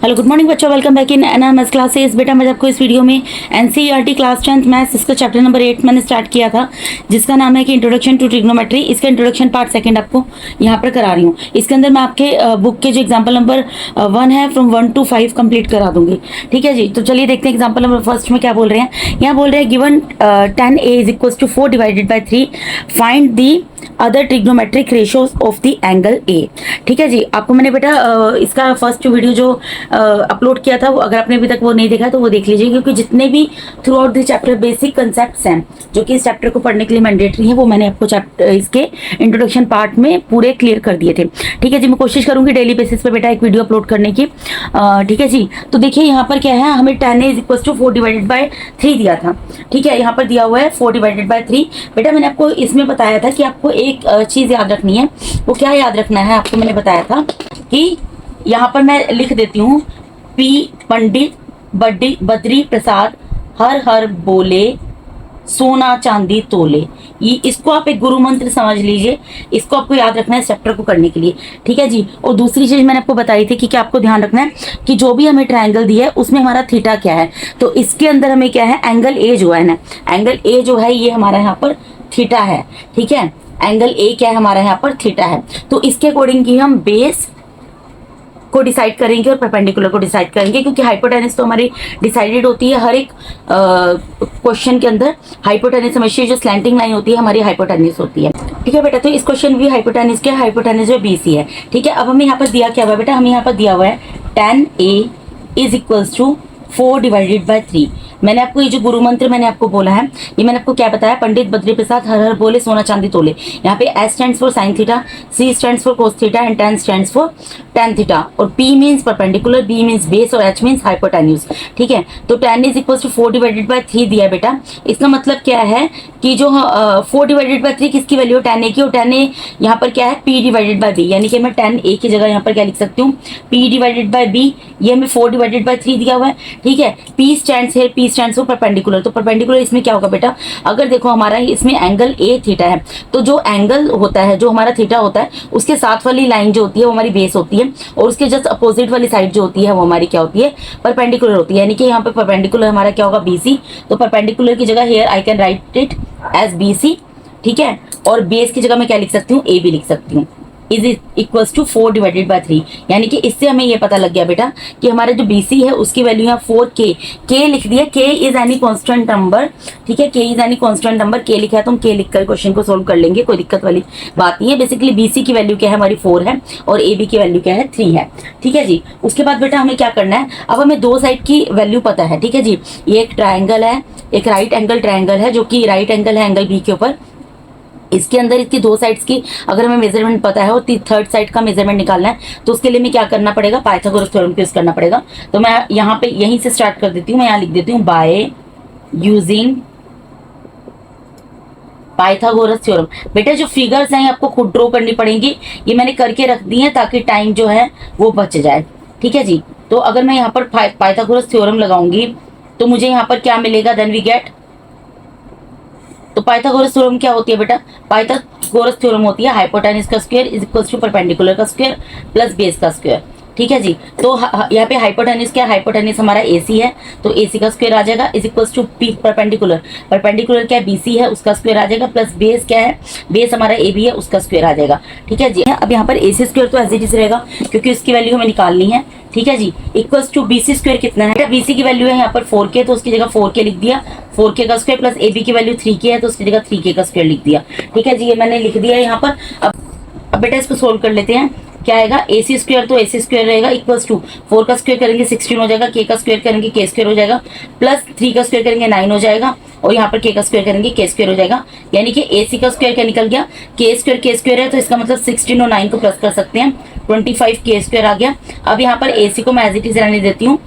Hello good morning बच्चों, welcome back in NMS classes. बेटा मैं आपको इस वीडियो में एनसीईआरटी क्लास 10th मैथ्स इसका चैप्टर नंबर 8 मैंने स्टार्ट किया था, जिसका नाम है कि इंट्रोडक्शन टू ट्रिग्नोमेट्री। इसका इंट्रोडक्शन पार्ट सेकंड आपको यहाँ पर करा रही हूँ। इसके अंदर मैं आपके बुक के जो एग्जाम्पल नंबर 1 है फ्रॉम 1 to 5 कंप्लीट करा दूंगी। ठीक है जी, तो चलिए देखते हैं एग्जाम्पल नंबर फर्स्ट में क्या बोल रहे हैं। यहाँ बोल रहे हैं given 10a is equal to 4 divided by 3, find the other trigonometric ratios of the angle A. ठीक है जी, आपको मैंने बेटा इसका फर्स्ट वीडियो जो अपलोड किया था, वो अगर आपने अभी तक वो नहीं देखा तो वो देख लीजिए, क्योंकि जितने भी through out the chapter basic concepts हैं जो कि इस चैप्टर को पढ़ने के लिए मैंडेटरी है, वो मैंने आपको चैप्टर इसके इंट्रोडक्शन पार्ट में पूरे क्लियर कर दिए थे। ठीक है जी, मैं कोशिश करूंगी डेली बेसिस पे बेटा एक वीडियो अपलोड करने की। ठीक है जी, तो देखिए यहाँ पर क्या है, हमें 10a is equal to 4 divided by 3 दिया था। ठीक है, यहाँ पर दिया हुआ है 4 डिवाइडेड बाई 3। बेटा मैंने आपको इसमें बताया था कि आपको एक चीज याद रखनी है। वो क्या याद रखना है, आपको मैंने बताया था कि यहाँ पर मैं लिख देती हूँ पी पंडित बद्री प्रसाद हर हर बोले सोना चांदी तोले। ये इसको आप एक गुरु मंत्र समझ लीजिए, इसको आपको याद रखना है इस चैप्टर को करने के लिए। ठीक है जी, और दूसरी चीज मैंने आपको बताई थी कि क्या आपको ध्यान रखना है कि जो भी हमें ट्रायंगल दिया है उसमें हमारा थीटा क्या है। तो इसके अंदर हमें क्या है, एंगल ए जो है ना, एंगल ए जो है ये हमारा यहाँ पर थीटा है। ठीक है, एंगल ए क्या है हमारा यहाँ पर थीटा है। तो इसके अकॉर्डिंग ही हम बेस को डिसाइड करेंगे और परपेंडिकुलर को डिसाइड करेंगे, क्योंकि हाइपोटेनस तो हमारी डिसाइडेड होती है हर एक क्वेश्चन के अंदर। हाइपोटेनस हमेशा जो स्लैंटिंग लाइन होती है हमारी हाइपोटेनस होती है। ठीक है बेटा, तो इस क्वेश्चन भी हाइपोटेनस क्या है, हाइपोटेनस जो बीसी है। ठीक है, अब हमें यहाँ पर दिया क्या हुआ है बेटा, हमें यहाँ पर दिया हुआ है 10a is equals to 4 divided by 3। मैंने आपको ये जो गुरु मंत्र मैंने आपको बोला है, ये मैंने आपको क्या बताया, पंडित बद्री प्रसाद हर हर बोले सोना चांदी तोले। यहाँ पे S stands for sine theta, C stands for cos theta and 10 stands for tan theta, और P means perpendicular, B means base और H मींस हाइपोटेन्यूज। ठीक है, तो 10 is equal to 4 divided by 3 दिया बेटा। इसका मतलब क्या है कि जो 4 डिवाइडेड बाई 3 किसकी वैल्यू है, 10a की, और 10a यहाँ पर क्या है, P डिवाइडेड बाई B, यानी कि मैं 10a की जगह यहाँ पर क्या लिख सकती हूँ, P डिवाइडेड बाई B। ये हमें 4 डिवाइडेड बाई 3 दिया हुआ है। ठीक है, P स्टैंड्स है, P स्टैंड्स फॉर परपेंडिकुलर। तो परपेंडिकुलर इसमें क्या होगा बेटा, अगर देखो हमारा इसमें एंगल ए थीटा है, तो जो एंगल होता है, जो हमारा थीटा होता है, उसके साथ वाली लाइन जो होती है वो हमारी बेस होती है, और उसके जस्ट अपोजिट वाली साइड जो होती है वो हमारी क्या होती है, परपेंडिकुलर होती है। यानी कि यहाँ पे परपेंडिकुलर हमारा क्या होगा, बीसी। तो परपेंडिकुलर की जगह here I can write it as BC. ठीक है, और बेस की जगह मैं क्या लिख सकती हूँ, ए बी लिख सकती हूँ, is equals to 4 divided by 3। यानी कि इससे हमें ये पता लग गया बेटा कि हमारा जो BC है उसकी वैल्यू है 4K। K लिख दिया, K is any constant number. ठीक है, K is any constant number, K लिखा है तो हम K लिखकर क्वेश्चन को सोल्व कर लेंगे, कोई दिक्कत वाली बात नहीं है। बेसिकली BC की वैल्यू क्या है, हमारी 4 है, और AB की वैल्यू क्या है, 3 है। ठीक है जी, उसके बाद बेटा हमें क्या करना है, अब हमें दो साइड की वैल्यू पता है। ठीक है जी, ये एक ट्राइंगल है, एक राइट एंगल ट्राइंगल है, जो कि राइट एंगल है एंगल B के ऊपर। इसके अंदर इसकी दो साइड्स की अगर हमें मेजरमेंट पता है और थर्ड साइड का मेजरमेंट निकालना है, तो उसके लिए हमें क्या करना पड़ेगा, पाइथागोरस थ्योरम यूज करना पड़ेगा। तो मैं यहाँ पे यहीं से स्टार्ट कर देती हूँ, मैं यहाँ लिख देती हूँ बाय यूजिंग पाइथागोरस थ्योरम। बेटा जो फिगर्स हैं आपको खुद ड्रॉ करनी पड़ेंगी, ये मैंने करके रख दी है ताकि टाइम जो है वो बच जाए। ठीक है जी, तो अगर मैं यहाँ पर पाइथागोरस थ्योरम लगाऊंगी तो मुझे यहाँ पर क्या मिलेगा, देन वी गेट। तो पाइथागोरस थ्योरम क्या होती है बेटा, पाइथागोरस थ्योरम होती है हाइपोटेनस का square is equal to perpendicular का स्क्वायर प्लस बेस का स्क्वायर। ठीक है जी, तो यहाँ पे हाइपोटेनस क्या, हाइपोटेनस हमारा AC है, तो AC का स्क्वायर आ जाएगा is equal to P perpendicular. Perpendicular क्या BC है, उसका स्क्वायर आ जाएगा, प्लस बेस क्या है, बेस हमारा AB है, उसका स्क्वायर आ जाएगा। ठीक है जी, अब यहाँ पर AC स्क्वायर तो एज इट इज रहेगा क्योंकि उसकी वैल्यू हमें निकालनी है। ठीक है जी, इक्वल्स टू BC स्क्वायर कितना है, BC की वैल्यू है यहाँ पर 4K, तो उसकी जगह 4K लिख दिया, 4K का स्क्वायर, प्लस AB की वैल्यू 3K है, तो उसकी जगह 3K का स्क्वायर लिख दिया। ठीक है जी, ये मैंने लिख दिया यहाँ पर। अब बेटा इसको सोल्व कर लेते हैं, क्या आएगा, AC स्क्वायर तो AC स्क्वायर रहेगा इक्वल्स टू 4 का स्क्वायर करेंगे 16 हो जाएगा, K का स्क्वायर करेंगे K स्क्वायर हो जाएगा, प्लस 3 का स्क्वायर करेंगे 9 हो जाएगा, और यहाँ पर K का स्क्वायर करेंगे K स्क्वायर हो जाएगा। यानी कि AC का स्क्वायर क्या निकल गया, K स्क्वायर है, तो इसका मतलब 16 और 9 को प्लस कर सकते हैं, 25 K स्क्वायर आ गया। अब यहाँ पर AC को मैं एज इट इज रहने देती हूँ,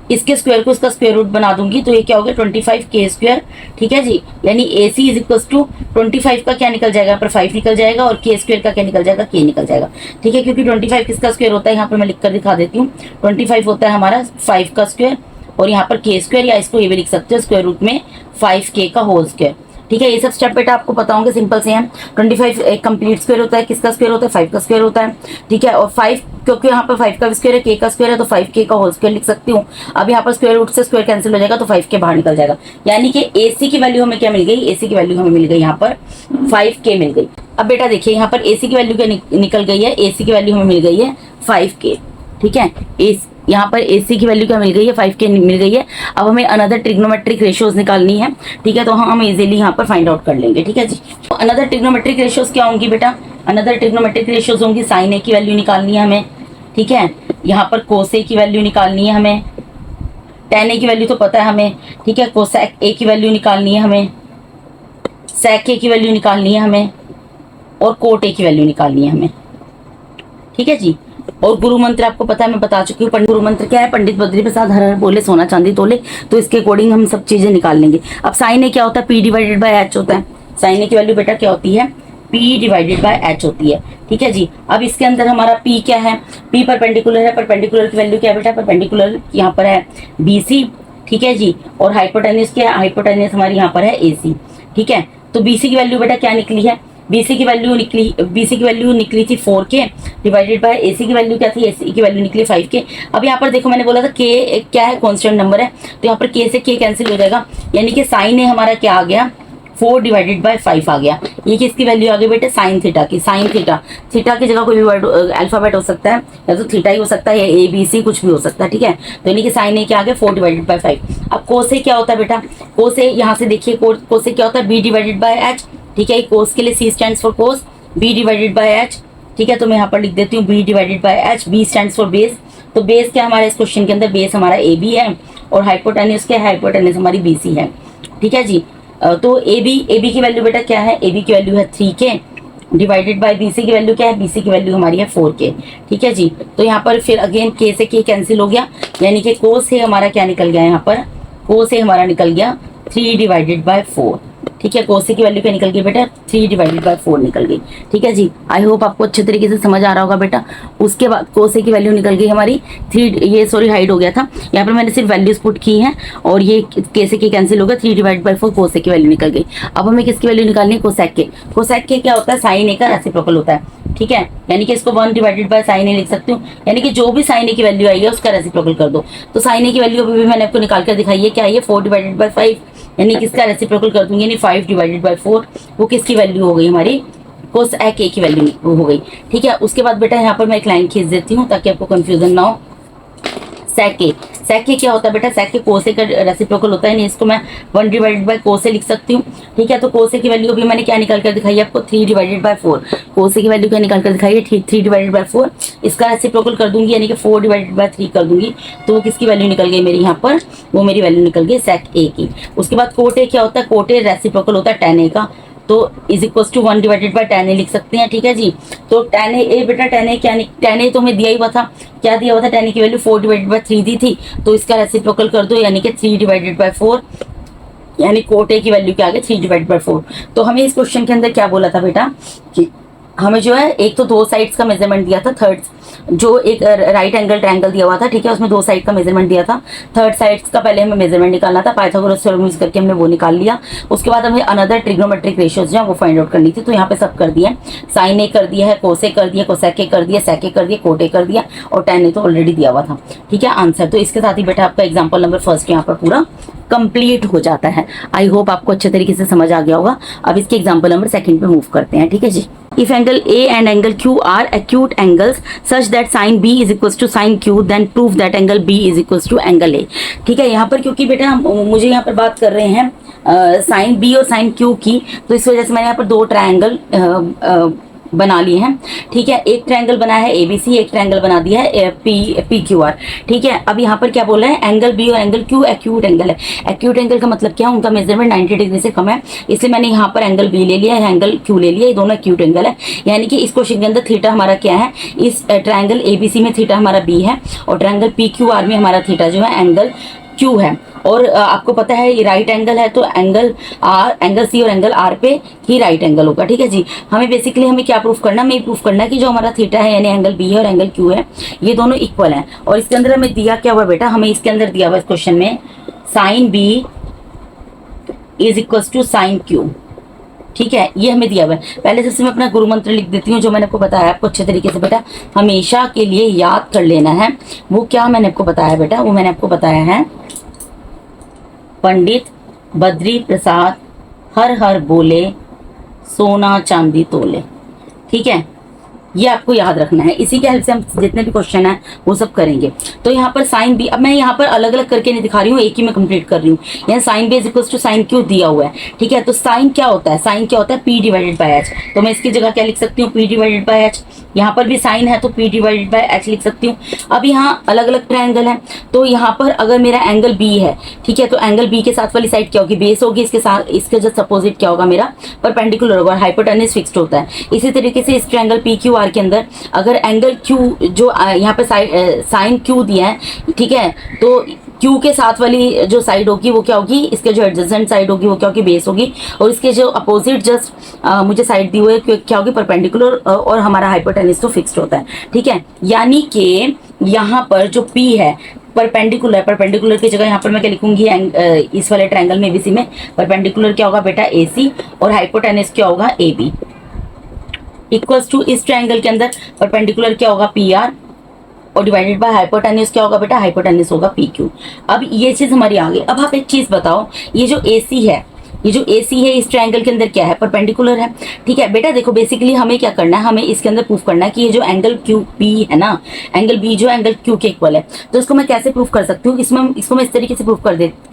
इसके स्क्वायर को इसका स्क्वायर रूट बना दूंगी, तो ये क्या हो गया 25K स्क्वायर। ठीक है जी, यानी AC इज इक्वल टू 25 का क्या निकल जाएगा, पर 5 निकल जाएगा, और K स्क्वायर का क्या निकल जाएगा, K निकल जाएगा। ठीक है, क्योंकि 25 किसका स्क्वायर होता है, यहाँ पर मैं लिख कर दिखा देती हूँ, 25 होता है हमारा 5 का स्क्वायर, और यहाँ पर K स्क्वायर, या इसको ये भी लिख सकते हो स्क्वायर रूट में 5K का होल स्क्वायर। ठीक है, ये सब स्टेप बेटा आपको पता होंगे, सिंपल से हैं। 25 एक कंप्लीट स्क्वायर होता है, किसका स्क्वायर होता है, 5 का स्क्वायर होता है। ठीक है, और 5 क्योंकि यहाँ पर 5 का स्क्वायर है, k का स्क्वायर है, तो 5k का होल स्क्वायर लिख सकती हूँ। अब यहाँ पर स्क्वायर रूट से स्क्वायर कैंसिल हो जाएगा, तो 5k बाहर निकल जाएगा। यानी कि AC की वैल्यू हमें क्या मिल गई, AC की वैल्यू हमें मिल गई यहाँ पर 5k मिल गई। अब बेटा देखिए यहाँ पर AC की वैल्यू क्या निकल गई है, AC की वैल्यू हमें मिल गई है 5k। ठीक है, यहाँ पर AC की वैल्यू क्या मिल गई है, 5k मिल गई है। अब हमें अनदर ट्रिग्नोमेट्रिक रेशियोज निकालनी है। ठीक है, तो हम इजीली यहाँ पर फाइंड आउट कर लेंगे। ठीक है जी, तो अनदर ट्रिग्नोमेट्रिक रेशियोज क्या होंगी बेटा, अनदर ट्रिग्नोमेट्रिक रेशियोज होंगी, साइन A की वैल्यू निकालनी है हमें। ठीक है, यहाँ पर कोस A की वैल्यू निकालनी है हमें, tan A की वैल्यू तो पता है हमें। ठीक है, कोसेक A की वैल्यू निकालनी है हमें, सेक A की वैल्यू निकालनी है हमें, और कोट A की वैल्यू निकालनी है हमें। ठीक है जी, और गुरु मंत्र आपको पता है, मैं बता चुकी हूँ। गुरु मंत्र क्या है, पंडित बद्री प्रसाद हर हर बोले सोना चांदी तोले, तो इसके अकॉर्डिंग हम सब चीजें निकाल लेंगे। अब साइन ए क्या होता है, P डिवाइडेड बाय H होता है। साइन ए की वैल्यू बेटा क्या होती है, P डिवाइडेड बाय H होती है। ठीक है जी, अब इसके अंदर हमारा P क्या है, P परपेंडिकुलर है, परपेंडिकुलर की वैल्यू क्या है बेटा, परपेंडिकुलर यहाँ पर है BC। ठीक है जी, और हाइपोटेन्यूज क्या है, हाइपोटेन्यूज हमारी यहाँ पर है AC। ठीक है, तो BC की वैल्यू बेटा क्या निकली है, BC की वैल्यू निकली थी 4k डिवाइडेड बाय AC की वैल्यू क्या थी, AC की वैल्यू निकली 5k। अब यहाँ पर देखो मैंने बोला था k क्या है, कांस्टेंट नंबर है, तो यहाँ पर k से k कैंसिल हो जाएगा। यानी कि साइन ए हमारा क्या आ गया, 4 डिवाइडेड बाय 5 आ गया। ये किसकी वैल्यू आ गई बेटे, साइन थीटा की। साइन थीटा, थीटा की जगह कोई भी वर्ड अल्फाबेट हो सकता है, या तो थीटा ही हो सकता है, या ABC कुछ भी हो सकता है। ठीक है, तो यानी कि साइन ए क्या आ गया, 4 डिवाइडेड बाय 5। अब कोस ए क्या होता है बेटा, कोस ए यहाँ से देखिए, कोस ए क्या होता है, B डिवाइडेड बाय H। ठीक है, कोस के लिए C stands for cos, B divided by H। ठीक है, तो मैं यहाँ पर लिख देती हूँ B divided by H। B stands for base, तो बेस क्या हमारा इस क्वेश्चन के अंदर, बेस हमारा AB है, और हाइपोटेन्यूज क्या है, हाइपोटेन्यूज हमारी BC है। ठीक है जी, तो AB की वैल्यू बेटा क्या है, AB की वैल्यू है 3k डिवाइडेड बाय BC की वैल्यू क्या है, BC की वैल्यू हमारी है 4k। ठीक है जी, तो यहाँ पर फिर अगेन k से k कैंसिल हो गया, यानी कि कोस से हमारा क्या निकल गया, यहाँ पर कोस से हमारा निकल गया 3 डिवाइडेड बाय 4। ठीक है, कोसे की वैल्यू क्या निकल गई बेटा, 3 डिवाइडेड बाय 4 निकल गई। ठीक है जी, आई होप आपको अच्छे तरीके से समझ आ रहा होगा बेटा। उसके बाद कोसे की वैल्यू निकल गई हमारी 3, ये सॉरी हाइड हो गया था, यहाँ पर मैंने सिर्फ वैल्यूज पुट की हैं, और ये कैसे के कैंसिल हो गया, 3 डिवाइडेड बाय 4 कोसे की वैल्यू निकल गई। अब हमें किसकी वैल्यू निकालनी है, कोसेक के। कोसेक के क्या होता है, साइन ए का रेसिप्रोकल होता है। ठीक है, यानी कि इसको 1 डिवाइडेड बाय साइन ए लिख सकती हूँ, यानी कि जो भी साइन ए की वैल्यू आई है उसका रेसिप्रोकल कर दो। तो साइन ए की वैल्यू अभी भी मैंने आपको निकाल कर दिखाई है, क्या है, 4 डिवाइडेड बाय 5, यानी किसका रेसिप्रोकल कर दूंगी, यानी 5 डिवाइडेड बाय 4, वो किसकी वैल्यू हो गई हमारी, कोसेक ए की वैल्यू हो गई। ठीक है, उसके बाद बेटा यहाँ पर मैं एक लाइन खींच देती हूँ ताकि आपको कंफ्यूजन ना हो। सेक ए क्या होता है बेटा, सेक ए कोसे का रेसिप्रोकल होता है, नहीं इसको मैं 1 डिवाइडेड बाय कोसे लिख सकती हूँ। ठीक है, तो कोसे की वैल्यू भी मैंने क्या निकाल कर दिखाई है आपको, 3 डिवाइडेड बाय 4। कोसे की वैल्यू क्या निकाल कर दिखाई है, 3 डिवाइडेड बाय 4। इसका रेसिप्रोकल कर दूंगी, यानी कि 4 डिवाइडेड बाय 3 कर दूंगी, तो वो किसकी वैल्यू निकल गई मेरी यहाँ पर, वो मेरी वैल्यू निकल गई सेक ए की। उसके बाद कोट ए क्या होता है, कोट ए रेसिप्रोकल होता है tan ए का, तो is equal to 1 divided by tan A लिख सकते हैं। ठीक है जी, तो tan ए बेटा, tan ए क्या, tan ए तो हमें दिया ही हुआ था, क्या दिया हुआ था, tan ए की वैल्यू 4 डिवाइडेड बाय 3 दी थी, तो इसका रेसिप्रोकल कर दो, यानी कि 3 डिवाइडेड बाय 4, यानी कोट ए की वैल्यू क्या आ गई, 3 डिवाइडेड बाय 4। तो हमें इस क्वेश्चन के अंदर क्या बोला था बेटा, कि हमें जो है एक तो 2 साइड्स का मेजरमेंट दिया था, थर्ड जो एक राइट एंगल ट्रायंगल दिया हुआ था। ठीक है, उसमें 2 साइड का मेजरमेंट दिया था, थर्ड साइड्स का पहले हमें मेजरमेंट निकालना था, पाइथागोरस थ्योरम यूज करके हमने वो निकाल लिया। उसके बाद हमें अनदर ट्रिग्नोमेट्रिक रेशियोज जो है वो फाइंड आउट करनी थी, तो यहाँ पे सब कर दिया, साइन ए कर दिया है, कोसे कर दिया, कोसेक ए कर दिया, सेक ए कर दिया, कोट ए कर दिया, और tan ए तो ऑलरेडी दिया हुआ था। ठीक है, आंसर तो इसके साथ ही बेटा आपका एग्जाम्पल नंबर फर्स्ट यहाँ पर पूरा कंप्लीट हो जाता है। आई होप आपको अच्छे तरीके से समझ आ गया होगा। अब इसके एग्जाम्पल नंबर सेकंड पे मूव करते हैं। ठीक है जी, if angle A and angle Q are acute angles such that sine B is equal to sine Q, then prove that angle B is equal to angle A. ठीक है, यहाँ पर क्योंकि बेटा मुझे यहाँ पर बात कर रहे हैं साइन बी और साइन क्यू की, तो इस वजह से मैंने यहाँ पर 2 ट्रायंगल बना लिए हैं। ठीक है, एक ट्रायंगल बना है ABC, एक ट्रायंगल बना दिया है PQR। ठीक है, अब यहाँ पर क्या बोला है, एंगल B और एंगल Q एक्यूट एंगल है। एक्यूट एंगल का मतलब क्या है, उनका मेजरमेंट 90 डिग्री से कम है, इसलिए मैंने यहाँ पर एंगल B ले लिया है, एंगल Q ले लिया, ये दोनों एक्यूट एंगल है। यानी कि इस क्वेश्चन के अंदर थीटा हमारा क्या है, इस ट्रायंगल ABC में थीटा हमारा B है, और ट्रायंगल PQR में हमारा थीटा जो है एंगल Q है। और आपको पता है ये राइट एंगल है, तो एंगल C और एंगल R पे ही राइट एंगल होगा। ठीक है जी, हमें बेसिकली हमें क्या प्रूफ करना, हमें प्रूफ करना है कि जो हमारा थीटा है, यानी एंगल B है और एंगल Q है, ये दोनों इक्वल हैं। और इसके अंदर हमें दिया क्या हुआ बेटा, हमें इसके अंदर दिया हुआ इस क्वेश्चन में sine B is equal to sine Q। ठीक है, ये हमें दिया हुआ है। पहले सबसे मैं अपना गुरु मंत्र लिख देती हूँ, जो मैंने आपको बताया, आपको अच्छे तरीके से बेटा हमेशा के लिए याद कर लेना है। वो क्या मैंने आपको बताया बेटा, वो मैंने आपको बताया है, पंडित बद्री प्रसाद हर हर बोले, सोना चांदी तोले। ठीक है, ये आपको याद रखना है। इसी के हेल्प से हम जितने भी क्वेश्चन है वो सब करेंगे। तो यहाँ पर साइन बी, अब मैं यहाँ पर अलग अलग करके नहीं दिखा रही हूँ, एक ही में कंप्लीट कर रही हूँ। यहाँ sine B is equal to sine Q दिया हुआ है। ठीक है, तो साइन क्या होता है, साइन क्या होता है, पी डिवाइडेड बाय एच। तो मैं इसकी जगह क्या लिख सकती हूँ, पी डिवाइडेड बाय एच। यहाँ पर भी साइन है तो पी डिवाइडेड बाय एच लिख सकती हूँ। अब यहाँ अलग अलग ट्रायंगल है, तो यहाँ पर अगर मेरा एंगल बी है, ठीक है, तो एंगल बी के साथ वाली साइड क्या होगी, बेस होगी। इसके साथ इसके जस्ट अपोजिट क्या होगा, मेरा परपेंडिकुलर होगा, हाइपोटेन्यूज फिक्स्ड होता है। इसी तरीके से इस ट्रायंगल पी क्यू आर के अंदर अगर एंगल क्यू जो यहाँ पे साइन क्यू दिया है, ठीक है, तो क्यू के साथ वाली जो साइड होगी वो क्या होगी, इसके जो एडजेसेंट साइड होगी वो क्या होगी, बेस होगी। और इसके जो अपोजिट जस्ट मुझे साइड दी हुई है क्या होगी, परपेंडिकुलर, और हमारा हाइपोटेन्यूज तो फिक्स्ड होता है। ठीक है, यानी कि यहाँ पर जो पी है परपेंडिकुलर, परपेंडिकुलर की जगह यहाँ पर मैं क्या लिखूंगी, इस वाले ट्रायंगल में एबीसी में परपेंडिकुलर क्या होगा बेटा, एसी, और हाइपोटेन्यूज क्या होगा, एबी, इक्वल्स टू इस ट्रायंगल के अंदर परपेंडिकुलर क्या होगा, पी आर, और डिवाइडेड बाय हाइपोटेन्यूज क्या होगा बेटा, हाइपोटेन्यूज होगा पी क्यू। अब ये चीज हमारी आ गई। अब आप एक चीज बताओ, ये जो एसी है, ये जो AC है इस ट्रायंगल के अंदर क्या है, परपेंडिकुलर है। ठीक है बेटा, देखो बेसिकली हमें क्या करना है, हमें इसके अंदर प्रूफ करना है कि ये जो एंगल QP है ना, एंगल B जो एंगल Q के इक्वल है। तो इसको मैं कैसे प्रूफ कर सकती हूँ, इसको मैं इस तरीके से प्रूफ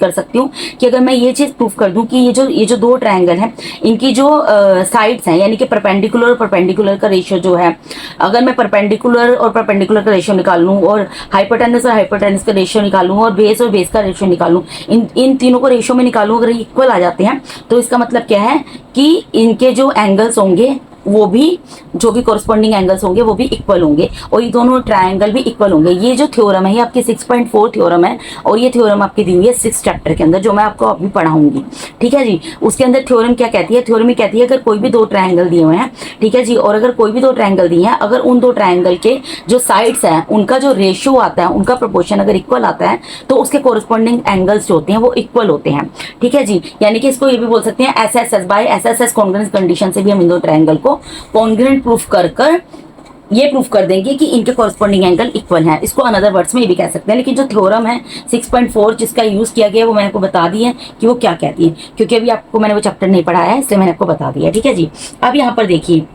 कर सकती हूँ कि अगर मैं ये चीज प्रूफ कर दूं कि ये जो दो ट्रायंगल है, इनकी जो साइड्स हैं, यानी कि परपेंडिकुलर और परपेंडिकुलर का रेशियो जो है, अगर मैं परपेंडिकुलर और परपेंडिकुलर का रेशियो निकाल लूँ, और हाइपोटेन्यूज और हाइपोटेन्यूज का रेशियो निकालूं, और बेस का रेशियो निकालूं, इन तीनों को रेशियो में निकालूं, अगर इक्वल आ जाते हैं तो इसका मतलब क्या है कि इनके जो एंगल्स होंगे वो भी, जो भी कॉरस्पॉन्डिंग एंगल्स होंगे वो भी इक्वल होंगे, और ये दोनों ट्रायंगल भी इक्वल होंगे। ये जो थ्योरम है ये आपकी 6.4 थ्योरम है, और ये थ्योरम आपकी दी हुई है 6 चैप्टर के अंदर, जो मैं आपको अभी पढ़ाऊंगी। ठीक है जी, उसके अंदर थ्योरम क्या कहती है, थ्योरम ये कहती है अगर कोई भी दो ट्रायंगल दिए हुए हैं, ठीक है जी, और अगर कोई भी दो ट्रायंगल दिए हैं, अगर उन दो ट्रायंगल के जो साइड्स हैं उनका जो रेशियो आता है, उनका प्रोपोर्शन अगर इक्वल आता है, तो उसके कॉरस्पॉन्डिंग एंगल्स जो होते हैं वो इक्वल होते हैं। ठीक है जी, यानी कि इसको ये भी बोल सकते हैं SSS by SSS congruence condition से भी हम इन दो ट्रायंगल को कॉन्ग्रुएंट प्रूफ कर ये प्रूफ कर देंगे कि इनके कॉरस्पॉन्डिंग एंगल इक्वल है। इसको अनदर वर्ड्स में ये भी कह सकते हैं, लेकिन जो थ्योरम है 6.4 जिसका यूज किया गया है वो मैंने आपको बता दी है कि वो क्या कहती है, क्योंकि अभी आपको मैंने वो चैप्टर नहीं पढ़ाया है, इसलिए मैंने आपको बता दिया। ठीक है जी, अब यहाँ पर देखिए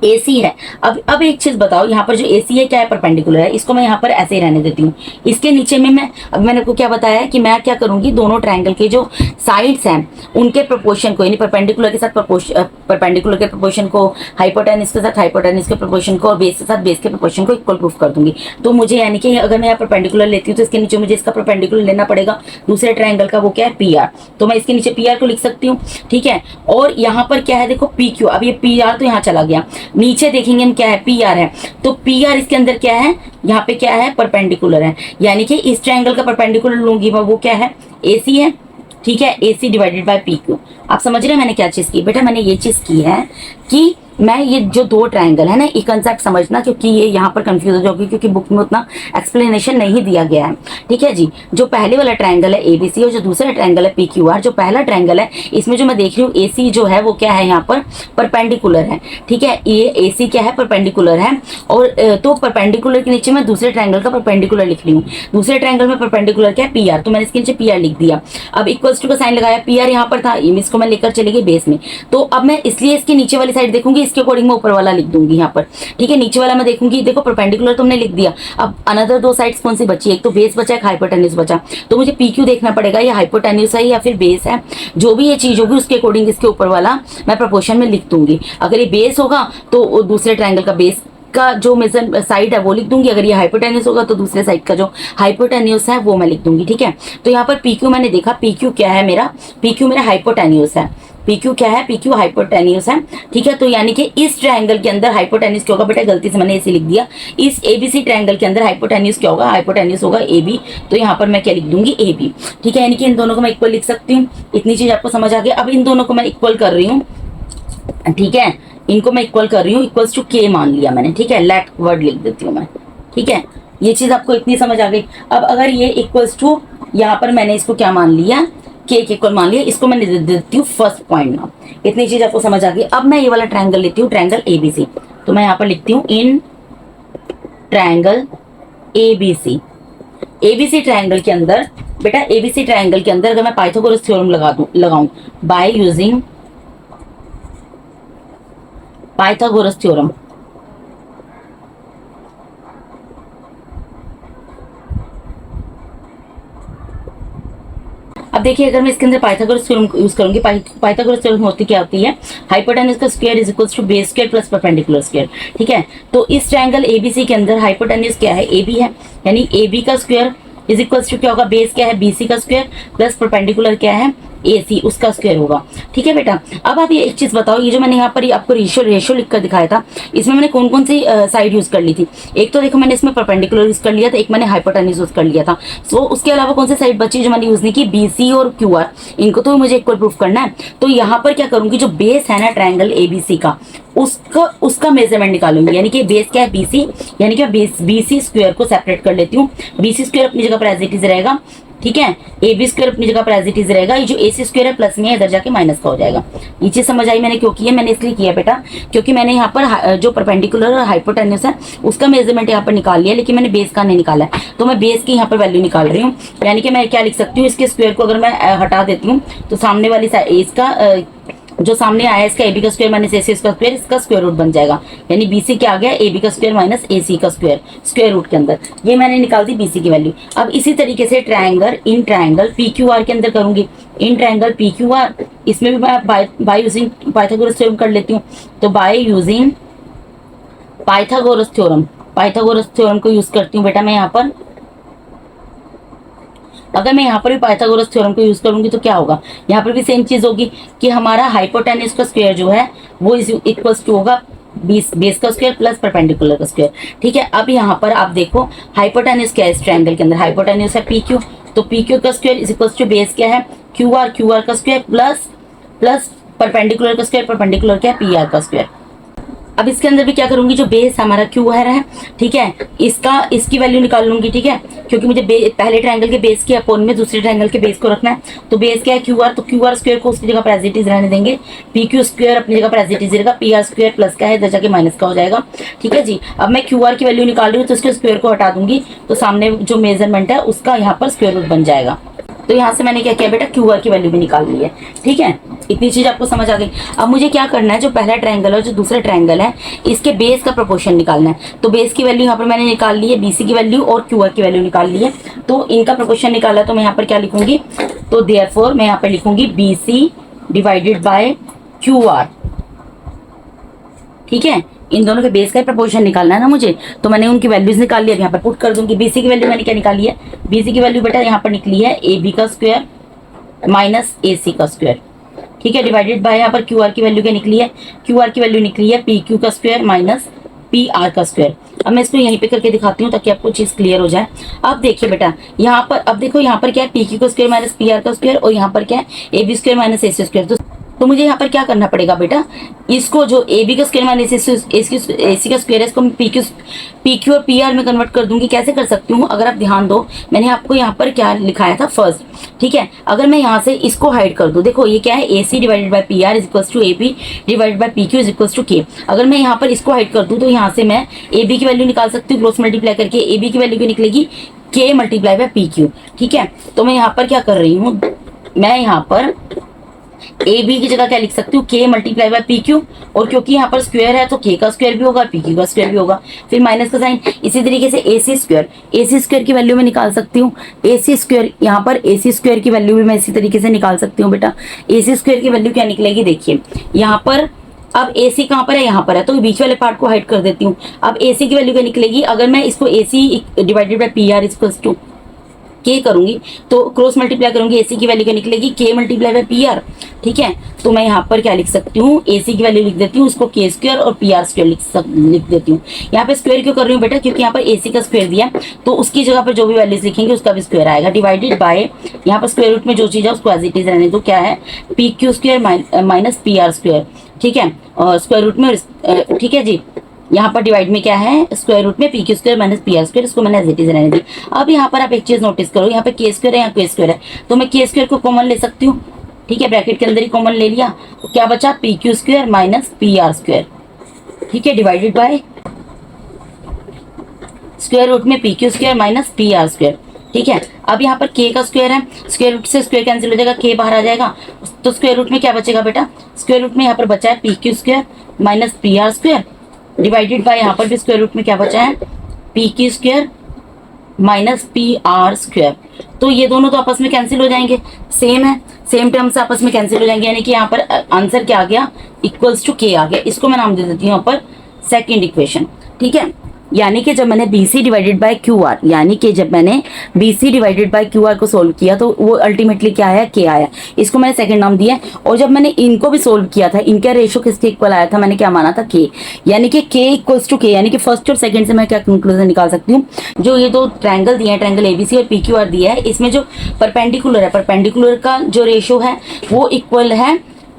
AC है। अब एक चीज बताओ, यहाँ पर जो AC है क्या है, परपेंडिकुलर है, इसको मैं यहाँ पर ऐसे ही रहने देती हूँ। इसके नीचे में मैंने आपको क्या बताया है कि मैं क्या करूंगी, दोनों ट्रायंगल के जो साइड्स हैं उनके प्रोपोर्शन को, यानी परपेंडिकुलर के साथ परपेंडिकुलर के प्रोपोर्शन को, हाइपोटेन्यूज के साथ हाइपोटेन्यूज के प्रोपोर्शन को, और बेस के साथ बेस के प्रोपोर्शन को इक्वल प्रूफ कर दूंगी। तो मुझे यानी कि अगर मैं यहाँ परपेंडिकुलर लेती हूँ तो इसके नीचे मुझे इसका परपेंडिकुलर लेना पड़ेगा, दूसरे ट्रायंगल का, वो क्या है, PR। तो मैं इसके नीचे PR को लिख सकती हूँ। ठीक है, और यहाँ पर क्या है, देखो PQ, अब ये PR तो यहाँ चला गया, नीचे देखेंगे हम क्या है, PR है। तो PR इसके अंदर क्या है, यहाँ पे क्या है, परपेंडिकुलर है, यानी कि इस ट्रायंगल का परपेंडिकुलर लूंगी मैं, वो क्या है, AC है। ठीक है, AC डिवाइडेड बाय PQ। आप समझ रहे हैं मैंने क्या चीज की बेटा, मैंने ये चीज की है कि मैं ये जो दो ट्रायंगल है ना, ये कंसेप्ट समझना, क्योंकि ये यहाँ पर कंफ्यूज हो जाओगी, क्योंकि बुक में उतना एक्सप्लेनेशन नहीं दिया गया है। ठीक है जी, जो पहले वाला ट्रायंगल है ABC, और जो दूसरा ट्रायंगल है PQR, जो पहला ट्रायंगल है इसमें जो मैं देख रही हूँ AC जो है वो क्या है, यहाँ पर परपेंडिकुलर है। ठीक है, ये AC क्या है, परपेंडिकुलर है, और तो परपेंडिकुलर के नीचे मैं दूसरे ट्रायंगल का परपेंडिकुलर लिख रही हूँ। दूसरे ट्रायंगल में परपेंडिकुलर क्या है, PR, तो मैंने इसके नीचे PR लिख दिया। अब इक्वल्स टू का साइन लगाया, PR यहाँ पर था, इसको मैं लेकर चली गई बेस में, तो अब मैं इसलिए इसके नीचे वाली साइड देखूंगी, इसके अकॉर्डिंग मैं ऊपर वाला लिख दूंगी यहाँ पर। ठीक है, नीचे वाला मैं देखूंगी, देखो परपेंडिकुलर तुमने लिख दिया, अब अनदर दो साइड्स कौन सी बची, एक तो बेस बचा, एक हाइपोटेन्यूज बचा, तो मुझे PQ देखना पड़ेगा, ये हाइपोटेन्यूज है या फिर बेस है। जो भी ये चीज होगी उसके अकॉर्डिंग इसके ऊपर वाला मैं प्रोपोर्शन में लिख दूंगी। अगर ये बेस होगा तो दूसरे ट्रायंगल का बेस का जो मेजर साइड है वो लिख दूंगी, अगर ये हाइपोटेन्यूज होगा तो दूसरे साइड का जो हाइपोटेन्यूज है वो मैं लिख दूंगी। ठीक है, तो यहाँ पर PQ मैंने देखा, PQ क्या है मेरा, PQ मेरा हाइपोटेन्यूज है। PQ क्या है, PQ हाइपोटेन्यूज है। ठीक है, तो यानी कि इस ट्रायंगल के अंदर हाइपोटेन्यूज क्या होगा बेटा, गलती से मैंने ऐसे लिख दिया, इस ABC ट्रायंगल के अंदर हाइपोटेन्यूज क्या होगा, हाइपोटेन्यूज होगा AB, तो यहाँ पर मैं क्या लिख दूंगी, AB। ठीक है, यानी कि इन दोनों को मैं इक्वल लिख सकती हूँ। इतनी चीज आपको समझ आ गई। अब इन दोनों को मैं इक्वल कर रही हूँ, ठीक है, इनको मैं इक्वल कर रही हूँ, इक्वल्स टू K मान लिया मैंने। ठीक है, लेट वर्ड लिख देती हूँ मैं। ठीक है, ये चीज आपको इतनी समझ आ गई। अब अगर ये इक्वल्स टू, यहाँ पर मैंने इसको क्या मान लिया, के इक्वल मान लिया, इसको मैं दे देती हूँ फर्स्ट पॉइंट नाम। इतनी चीज आपको समझ आ गई। अब मैं ये वाला ट्रायंगल लेती हूँ, ट्रायंगल एबीसी। तो मैं यहाँ पर लिखती हूँ in triangle ABC. ABC triangle के अंदर बेटा, एबीसी ट्रायंगल के अंदर अगर मैं पाइथागोरस थ्योरम लगाऊं बाय यूजिंग पाइथागोरस थ्योरम, अब देखिए अगर मैं इसके अंदर पाइथागोरस थ्योरम यूज करूंगी, पाइथागोरस थ्योरम होती क्या होती है, हाइपोटेनस का square is equals to base square plus perpendicular square. ठीक है, तो इस ट्रायंगल एबीसी के अंदर हाइपोटेनस क्या है, एबी है, यानी एबी का स्क्वायर इज इक्वल्स टू क्या होगा, बेस क्या है बीसी का स्क्वायर प्लस परपेंडिकुलर क्या है एसी, उसका स्क्वायर होगा। ठीक है बेटा, अब आप ये एक चीज बताओ, ये जो मैंने यहाँ पर आपको रेशियो लिखकर दिखाया था, इसमें मैंने कौन कौन सी साइड यूज कर ली थी। एक तो देखो मैंने इसमें परपेंडिकुलर यूज कर लिया था, एक मैंने हाइपोटेनस यूज कर लिया था। सो उसके अलावा कौन सी साइड बची जो मैंने यूज नहीं की, बीसी और क्यूआर, इनको तो मुझे इक्वल प्रूफ करना है। तो यहाँ पर क्या करूंगी, जो बेस है ना ट्रायंगल एबीसी का, उसका मेजरमेंट निकालूंगी, यानी कि बेस क्या है बीसी, यानी कि बीसी स्क्वायर को सेपरेट कर लेती हूँ। बीसी स्क्वायर अपनी जगह पर एज इट इज रहेगा। ठीक है, ए बी स्क्वायर अपनी जगह पर एज इट इज रहेगा। ये जो ए सी स्क्वायर है प्लस में इधर जाके माइनस का हो जाएगा। ये चीज समझ आई मैंने क्यों की है, मैंने इसलिए किया बेटा क्योंकि मैंने यहाँ पर जो परपेंडिकुलर और हाइपोटेन्यूस है उसका मेजरमेंट यहाँ पर निकाल लिया, लेकिन मैंने बेस का नहीं निकाला है। तो मैं बेस की यहाँ पर वैल्यू निकाल रही हूँ, यानी कि मैं क्या लिख सकती हूँ, इसके स्क्वायर को अगर मैं हटा देती हूँ तो सामने वाली इसका जो सामने आया इसका एबी का स्क्वायर माइनस एसी का स्क्वायर, इसका स्क्वायर रूट बन जाएगा, यानी बीसी क्या आ गया, एबी का स्क्वायर माइनस एसी का स्क्वायर, स्क्वायर रूट के अंदर ये मैंने निकाल दी बीसी की वैल्यू। अब इसी तरीके से in triangle P Q R के अंदर करूंगी, in triangle P Q R, इसमें भी मैं बाय यूजिंग पाइथागोरस थ्योरम कर लेती हूँ। तो बाय यूजिंग पाइथागोरस थ्योरम को यूज करती हूँ बेटा मैं यहाँ पर। अगर मैं यहाँ पर भी पाइथागोरस थ्योरम को यूज करूंगी तो क्या होगा, यहाँ पर भी सेम चीज होगी कि हमारा हाइपोटेनस का स्क्वायर जो है वो इज इक्वल्स टू होगा बेस का स्क्वायर प्लस परपेंडिकुलर का स्क्वायर। ठीक है, अब यहाँ पर आप देखो हाइपोटेनस क्या है इस ट्रायंगल के अंदर, हाइपोटेनस है पी क्यू, तो पी क्यू का square is equals to base क्या है क्यू आर का स्क्वायर प्लस परपेंडिकुलर का स्क्वायर, परपेंडिकुलर क्या है पी आर का स्क्वायर। अब इसके अंदर भी क्या करूंगी, जो बेस हमारा क्यू है, ठीक है, इसकी वैल्यू निकाल लूंगी। ठीक है, क्योंकि मुझे पहले ट्रायंगल के बेस के अपोन में दूसरे ट्रायंगल के बेस को रखना है। तो बेस क्या है क्यू आर, तो क्यू आर स्क्वायर को उसकी जगह पर एज इट इज रहने देंगे, पी क्यू स्क्वायर अपनी जगह पर एज इट इज रहेगा, पी आर स्क्वायर प्लस का है इधर जाके माइनस का हो जाएगा। ठीक है जी, अब मैं क्यू आर की वैल्यू निकाल रही हूँ तो उसके स्क्वायर को हटा दूंगी, तो सामने जो मेजरमेंट है उसका यहाँ पर स्क्वायर रूट बन जाएगा। तो यहाँ से मैंने क्या किया बेटा, क्यू आर की वैल्यू भी निकाल ली है। ठीक है, इतनी चीज आपको समझ आ गई। अब मुझे क्या करना है, जो पहला ट्रायंगल है जो दूसरा ट्रायंगल है इसके बेस का प्रोपोर्शन निकालना है। तो बेस की वैल्यू यहाँ पर मैंने निकाल ली है, बीसी की वैल्यू और क्यू आर की वैल्यू निकाल ली है। तो इनका प्रोपोर्शन निकाला, तो मैं यहाँ पर क्या लिखूंगी, तो देयरफॉर मैं यहाँ पर लिखूंगी BC divided by Q R. ठीक है, इन दोनों के बेस का प्रोपोर्शन निकालना है ना मुझे, तो मैंने उनकी वैल्यूज निकाल लिया, यहाँ पर पुट कर दूंगी। बीसी की वैल्यू मैंने क्या निकाली है, बीसी की वैल्यू बेटा यहाँ पर निकली है ए बी का स्क्वायर माइनस ए सी का स्क्वायर। ठीक है, डिवाइडेड बाय यहाँ पर क्यू आर की वैल्यू क्या निकली है, क्यू आर की वैल्यू निकली है पी क्यू का स्क्वायर माइनस पी आर का स्क्वायर। अब मैं इसको यहीं पे करके दिखाती हूँ ताकि आपको चीज क्लियर हो जाए। अब देखिए बेटा यहाँ पर, अब देखो यहाँ पर क्या है पी क्यू का स्क्वायर माइनस पी आर का स्क्वायर, और यहाँ पर क्या है A B square minus A C square. तो मुझे यहाँ पर क्या करना पड़ेगा बेटा, इसको जो ए बी का स्क्वायर माइनस ए सी का स्क्वायर है इसको मैं पी क्यू और पी आर में कन्वर्ट कर दूंगी। कैसे कर सकती हूँ, अगर आप ध्यान दो मैंने आपको यहाँ पर क्या लिखाया था फर्स्ट। ठीक है, अगर मैं यहाँ से इसको हाइड कर दूँ, देखो ये क्या है A C divided by P R is equals to A B divided by P Q is equals to K. अगर मैं यहाँ पर इसको हाइड कर दूँ तो यहाँ से मैं ए बी की वैल्यू निकाल सकती हूँ, क्रॉस मल्टीप्लाई करके ए बी की वैल्यू की निकलेगी के मल्टीप्लाई बाई पी क्यू। ठीक है, तो मैं यहाँ पर क्या कर रही हूँ, मैं यहाँ पर ए बी की जगह क्या लिख सकती हूँ, के मल्टीप्लाई बाय पी क्यू, और क्योंकि यहाँ पर स्क्वायर है तो के का स्क्वायर भी होगा, पी क्यू का स्क्वायर भी होगा, फिर माइनस का साइन। इसी तरीके से ए सी स्क्वायर की वैल्यू मैं निकाल सकती हूँ। ए सी स्क्वायर, यहाँ पर ए सी स्क्वायर की वैल्यू भी मैं इसी तरीके से निकाल सकती हूँ बेटा। ए सी स्क्वायर की वैल्यू क्या निकलेगी, देखिए यहाँ पर अब ए सी कहाँ पर है, यहाँ पर है, तो बीच वाले पार्ट को हाइड कर देती हूँ। अब ए सी की वैल्यू क्या निकलेगी, अगर मैं इसको A C divided by P R equals to K करूंगी तो क्रॉस मल्टीप्लाई करूंगी, एसी की वैल्यू क्या निकलेगी, के मल्टीप्लाई बाय पी आर। ठीक है, तो मैं यहाँ पर क्या लिख सकती हूँ, एसी की वैल्यू लिख देती हूँ, उसको के स्क्वायर और पी आर स्क्वायर लिख देती हूँ। यहाँ पे स्क्वायर क्यों कर रही हूँ बेटा, क्योंकि यहाँ पर एसी का स्क्वायर दिया तो उसकी जगह पर जो भी वैल्यूज लिखेंगे उसका भी स्क्वायर आएगा, डिवाइडेड बाय यहाँ पर स्क्वायर रूट में जो चीज है उसको एज इट इज रहने दो, क्या है P Q square minus P are square. ठीक है, और स्क्वायर रूट में, ठीक है जी, यहाँ पर डिवाइड में क्या है, स्क्वायर रूट में P Q square minus P are square, इसको मैंने एज इट इज रहने दी। अब यहाँ पर आप एक चीज नोटिस करो, यहाँ पे के स्क्वायर है, यहाँ के स्क्वायर है, तो मैं के स्क्वायर को कॉमन ले सकती हूँ, ठीक है, ब्रैकेट के अंदर ही कॉमन ले लिया, तो क्या बचा, P Q square minus P are square, ठीक है, डिवाइडेड बाय स्क्वायर रूट में P Q square minus P are square, ठीक है। अब यहाँ पर के का स्क्वायर है, स्क्वायर रूट से स्क्वायर कैंसिल हो जाएगा, के बाहर आ जाएगा, तो स्क्वायर रूट में क्या बचेगा बेटा, स्क्वायर रूट में यहाँ पर बचा है P Q square minus P are square, divided by यहाँ पर भी स्क्वायर रूट में क्या बचा है, P Q square minus P are square. तो ये दोनों तो आपस में कैंसिल हो जाएंगे, सेम है, सेम टर्म्स आपस में कैंसिल हो जाएंगे, यानी कि यहाँ पर आंसर क्या आ गया, इक्वल्स टू के आ गया। इसको मैं नाम दे देती हूँ यहाँ पर सेकेंड इक्वेशन, ठीक है। यानी कि जब मैंने BC डिवाइडेड बाय QR, यानी कि जब मैंने BC डिवाइडेड बाय QR को सोल्व किया तो वो अल्टीमेटली क्या आया, K आया, इसको मैंने सेकंड नाम दिया। और जब मैंने इनको भी सोल्व किया था, इनका रेशो किसके इक्वल आया था, मैंने क्या माना था, K, यानी कि K इक्वल्स टू K, यानी कि फर्स्ट और सेकंड से मैं क्या कंक्लूजन निकाल सकती हूँ, जो ये दो ट्रायंगल दिए हैं, ट्रायंगल ABC और PQR दिया है, इसमें जो परपेंडिकुलर है, परपेंडिकुलर का जो रेशो है वो इक्वल है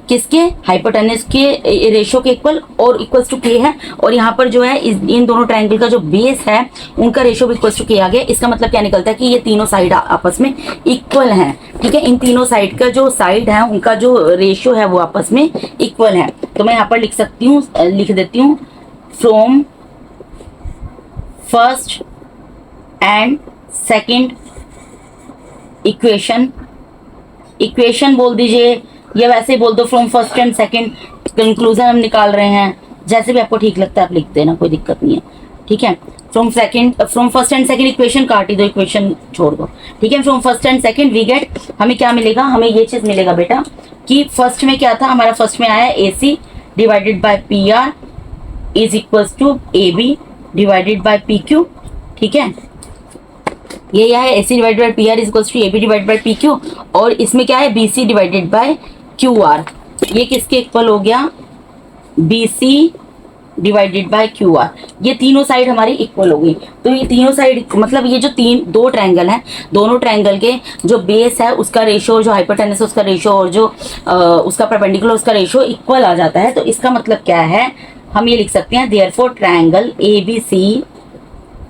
किसके, हाइपोटेनस के रेशो के इक्वल, और इक्वल्स टू के है। और यहाँ पर जो है इन दोनों ट्रायंगल का जो बेस है उनका रेशो भी इक्वल्स टू के आ गया। इसका मतलब क्या निकलता है कि ये तीनों साइड आपस में इक्वल हैं, ठीक है। इन तीनों साइड का जो साइड है उनका जो रेशो है वो आपस में इक्वल है। तो मैं यहाँ पर लिख सकती हूँ, लिख देती हूँ, from first and second equation, equation बोल दीजिए या वैसे ही बोल दो, from first and second conclusion हम निकाल रहे हैं, जैसे भी आपको ठीक लगता है आप लिख देना, कोई दिक्कत नहीं है, ठीक है। From first and second equation काट ही दो, इक्वेशन छोड़ दो, ठीक है। From first and second we get, हमें क्या मिलेगा, हमें ये चीज मिलेगा बेटा कि फर्स्ट में क्या था हमारा, फर्स्ट में आया AC divided by PR is equals to AB divided by PQ, ठीक है। ये है AC divided by PR is equals to AB divided by PQ, और इसमें क्या है BC डिवाइडेड बाय QR, ये किसके इक्वल हो गया, BC डिवाइडेड बाय QR, ये तीनों साइड हमारी इक्वल हो गई। तो ये तीनों साइड मतलब ये जो दो ट्रायंगल हैं, दोनों ट्रायंगल के जो बेस है उसका रेशो, जो हाइपोटेनस है उसका रेशो, और जो उसका परपेंडिकुलर उसका रेशो इक्वल आ जाता है। तो इसका मतलब क्या है, हम ये लिख सकते हैं, देयरफॉर ट्रायंगल ABC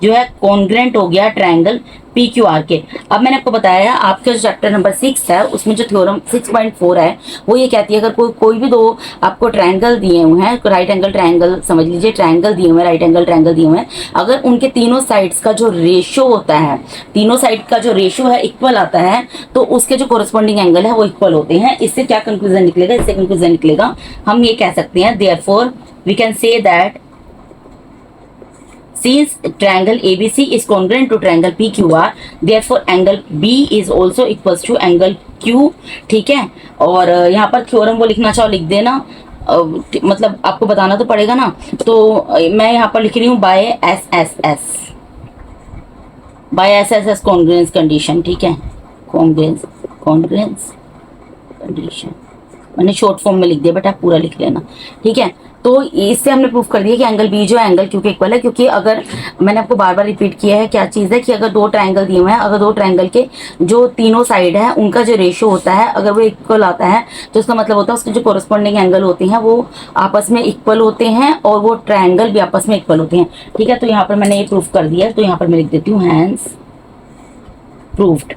जो है कॉन्ग्रेंट हो गया ट्रायंगल PQR के। अब मैंने आपको बताया आपका जो चैप्टर नंबर 6 है उसमें जो थ्योरम 6.4 है वो ये कहती है, अगर कोई भी दो आपको ट्रायंगल दिए हुए हैं, राइट एंगल ट्रायंगल समझ लीजिए, ट्रायंगल दिए हुए हैं, राइट एंगल ट्रायंगल दिए हुए हैं, अगर उनके तीनों साइड्स का जो रेशो होता है, तीनों साइड का जो रेशो है इक्वल आता है, तो उसके जो कोरस्पॉन्डिंग एंगल है वो इक्वल होते हैं। इससे क्या कंक्लूजन निकलेगा, इससे कंक्लूजन निकलेगा, हम ये कह सकते हैं, therefore we can say that since triangle ABC is congruent to triangle PQR, therefore angle B is also equals to angle Q, ठीक है। और यहाँ पर थ्योरम वो लिखना चाहो लिख देना, मतलब आपको बताना तो पड़ेगा ना, तो मैं यहाँ पर लिख रही हूँ बाय SSS कॉन्ग्रुएंस कंडीशन, ठीक है, कॉन्ग्रुएंस कंडीशन मैंने शॉर्ट फॉर्म में लिख दिया, बेटा पूरा लिख लेना, ठीक है। तो इससे हमने प्रूफ कर दिया कि एंगल B जो है एंगल Q के इक्वल है, क्योंकि अगर मैंने आपको बार बार रिपीट किया है क्या चीज़ है कि अगर दो ट्रायंगल दिए हुए हैं, अगर दो ट्रायंगल के जो तीनों साइड है उनका जो रेशो होता है अगर वो इक्वल आता है तो इसका मतलब होता है उसके जो कोरस्पॉन्डिंग एंगल होते हैं वो आपस में इक्वल होते हैं और वो ट्रायंगल भी आपस में इक्वल होते हैं, ठीक है। तो यहाँ पर मैंने ये प्रूफ कर दिया, तो यहाँ पर मैं लिख देती हूँ हैंस प्रूव्ड,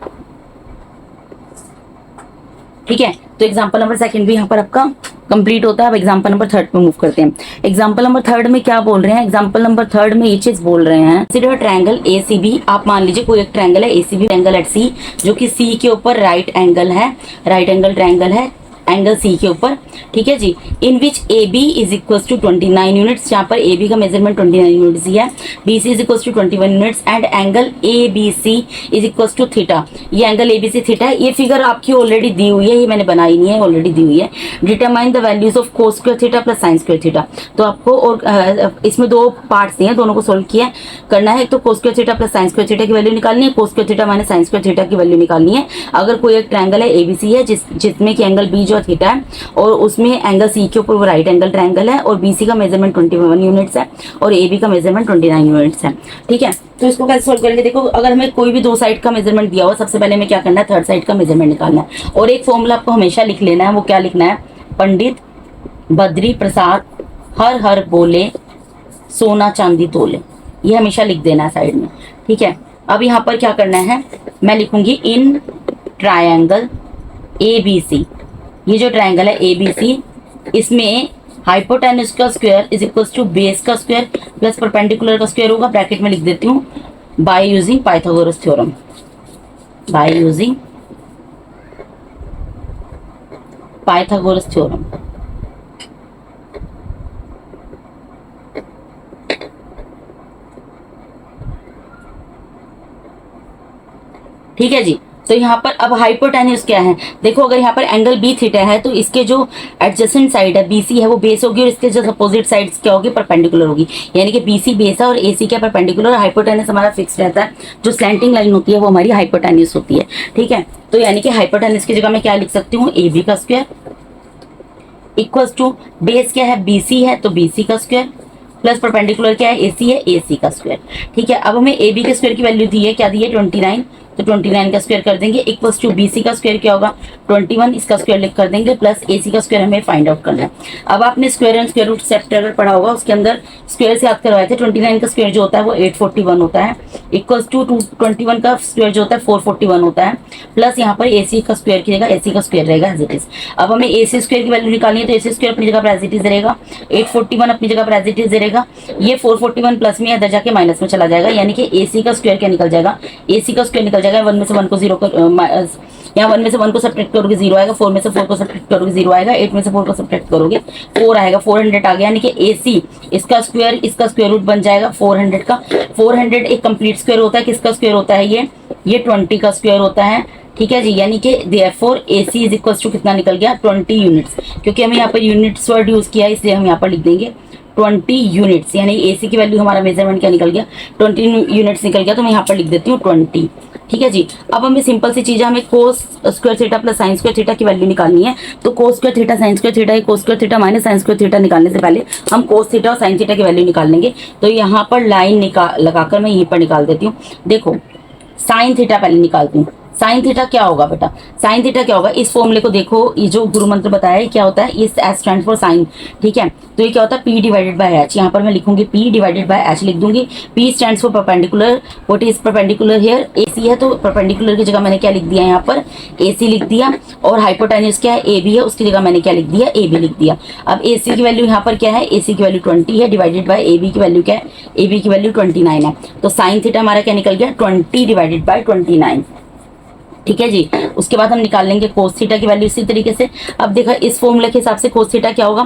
ठीक है। तो एग्जाम्पल नंबर सेकंड भी यहाँ पर आपका कंप्लीट होता है। अब एग्जाम्पल नंबर थर्ड पे मूव करते हैं। एग्जाम्पल नंबर थर्ड में क्या बोल रहे हैं, एग्जाम्पल नंबर थर्ड में ये चीज बोल रहे हैं, कंसीडर ट्रायंगल ACB, आप मान लीजिए कोई एक ट्रायंगल है ACB ट्रायंगल एट C जो कि C के ऊपर राइट एंगल है, राइट एंगल ट्रायंगल है एंगल C के ऊपर, ठीक है जी, in which AB is equals to 29 units, यहाँ पर AB का मेजरमेंट 29 यूनिट्स दिया है, BC is equals to 21 units and angle ABC is equals to theta, ये एंगल ABC थीटा है। ये फिगर आपकी ऑलरेडी दी हुई है, ये मैंने बनाई नहीं है, ऑलरेडी दी हुई है। Determine the values of cos square theta plus sine square theta, तो आपको और इसमें दो पार्ट्स दिए हैं, दोनों को सोल्व किया करना है। एक तो cos square theta plus sine square theta की वैल्यू निकालनी है, cos square theta minus sine square theta की वैल्यू निकालनी है। अगर कोई एक ट्रायंगल है ABC है जिसमें कि एंगल B जो थीटा है और उसमें एंगल C के ऊपर वो राइट एंगल ट्रायंगल है और BC का मेजरमेंट 21 यूनिट्स है और AB का मेजरमेंट 29 यूनिट्स है, ठीक है। तो इसको कैसे सोल्व करेंगे, देखो अगर हमें कोई भी दो साइड का मेजरमेंट दिया हो, सबसे पहले हमें क्या करना है, थर्ड साइड का मेजरमेंट निकालना है। और एक फॉर्मूला आपको हमेशा लिख लेना है, वो क्या लिखना है, पंडित बद्री प्रसाद हर हर बोले सोना चांदी तोले, ये हमेशा लिख देना है साइड में, ठीक है। अब यहाँ पर क्या करना है, मैं लिखूंगी इन ट्रायंगल ABC, ये जो ट्रायंगल है ABC, इसमें हाइपोटेन्यूज का square is equals to base का स्क्वायर प्लस परपेंडिकुलर का स्क्वायर होगा। ब्रैकेट में लिख देती हूँ by using Pythagoras theorem, by using Pythagoras theorem. ठीक है जी। तो यहाँ पर अब हाइपोटेन्यूज क्या है, देखो अगर यहाँ पर एंगल बी थीटा है तो इसके जो एडजेसेंट साइड है BC है वो बेस होगी और इसके जो अपोजिट साइड्स क्या होगी, परपेंडिकुलर होगी। यानी कि BC बेस है और AC क्या परपेंडिकुलर। हाइपोटेन्यूज हमारा फिक्स रहता है, जो स्लैंटिंग लाइन होती है वो हमारी हाइपोटेन्यूज होती है, ठीक है। तो यानी कि हाइपोटेन्यूज की जगह मैं क्या लिख सकती हूँ, AB का स्क्वायर इक्वल्स टू बेस क्या है, BC है तो BC का स्क्वायर प्लस परपेंडिकुलर क्या है, AC है, AC का स्क्वायर, ठीक है। अब हमें AB के स्क्वायर की वैल्यू दी है, क्या दी है 29, तो 29 का स्क्वायर कर देंगे इक्वल्स टू BC का स्क्वायर क्या होगा 21, इसका स्क्वायर लिख कर देंगे प्लस AC का स्क्वायर हमें फाइंड आउट करना है। अब आपने square and square root chapter अगर पढ़ा होगा उसके अंदर स्क्वायर से याद करवाए थे, 29 का स्क्वायर जो होता है वो 841 होता है इक्वल्स टू 21 का स्क्वायर जो होता है 441 होता है प्लस यहाँ पर AC का स्क्वायर की जगह AC का स्क्वायर रहेगा एज इट इज। अब हमें AC स्क्वायर की वैल्यू निकालनी है तो AC स्क्वायर अपनी जगह पर एज इट इज रहेगा, 841 अपनी जगह पर एज इट इज रहेगा, ये 441 प्लस में इधर जाके माइनस में चला जाएगा, यानी कि AC का स्क्वायर क्या निकल जाएगा, AC का स्क्वायर निकल जाएगा 1 में से 1 को 0 यहाँ 1 में से 1 को सब्ट्रैक्ट करोगे 0 आएगा, 4 में से 4 को सब्ट्रैक्ट करोगे 0 आएगा, 8 में से 4 को सब्ट्रैक्ट करोगे 4 आएगा, 400 आ गया। यानी कि AC इसका स्क्वायर रूट बन जाएगा 400 का। 400 एक कंप्लीट स्क्वायर होता है, किसका स्क्वायर होता है, ये 20 का स्क्वायर होता है, ठीक है जी। यानी कि therefore AC is equals to कितना निकल गया 20 यूनिट्स, क्योंकि हमें यहाँ पर यूनिट्स वर्ड यूज किया है इसलिए हम यहाँ पर लिख देंगे 20 यूनिट्स। यानी AC की वैल्यू हमारा मेजरमेंट क्या निकल गया 20 यूनिट्स निकल गया, तो मैं यहाँ पर लिख देती हूँ 20, ठीक है जी। अब हमें सिंपल सी चीज है, हमें cos square theta plus sine square theta की वैल्यू निकालनी है। तो cos square theta sine square theta, cos square theta minus sine square theta निकालने से पहले हम कोस थीटा और साइन थीटा की वैल्यू निकाल लेंगे। तो यहाँ पर लाइन लगाकर मैं यहीं पर निकाल देती हूँ। देखो साइन थीटा पहले निकालती हूँ, साइन थीटा क्या होगा बेटा, साइन थीटा क्या होगा, इस फॉर्मूले को देखो, ये जो गुरु मंत्र बताया है क्या होता है, इस S स्टैंड फॉर साइन, ठीक है। तो ये क्या होता है P डिवाइडेड बाय H, यहाँ पर मैं लिखूंगी P डिवाइडेड बाय H लिख दूंगी। P stands for perpendicular, what is perpendicular here, AC है तो परपेंडिकुलर की जगह मैंने क्या लिख दिया यहाँ पर AC लिख दिया, और हाइपोटेन्यूज क्या है AB है उसकी जगह मैंने क्या लिख दिया AB लिख दिया। अब AC की वैल्यू यहाँ पर क्या है, AC की वैल्यू 20 है डिवाइडेड बाय AB की वैल्यू क्या है, AB की वैल्यू 29 है। तो साइन थीटा हमारा क्या निकल गया 20 डिवाइडेड बाय 29, ठीक है जी। उसके बाद हम निकाल लेंगे कोस थीटा की वैल्यू इसी तरीके से। अब देखो इस फॉर्मूले के हिसाब से कोस थीटा क्या होगा,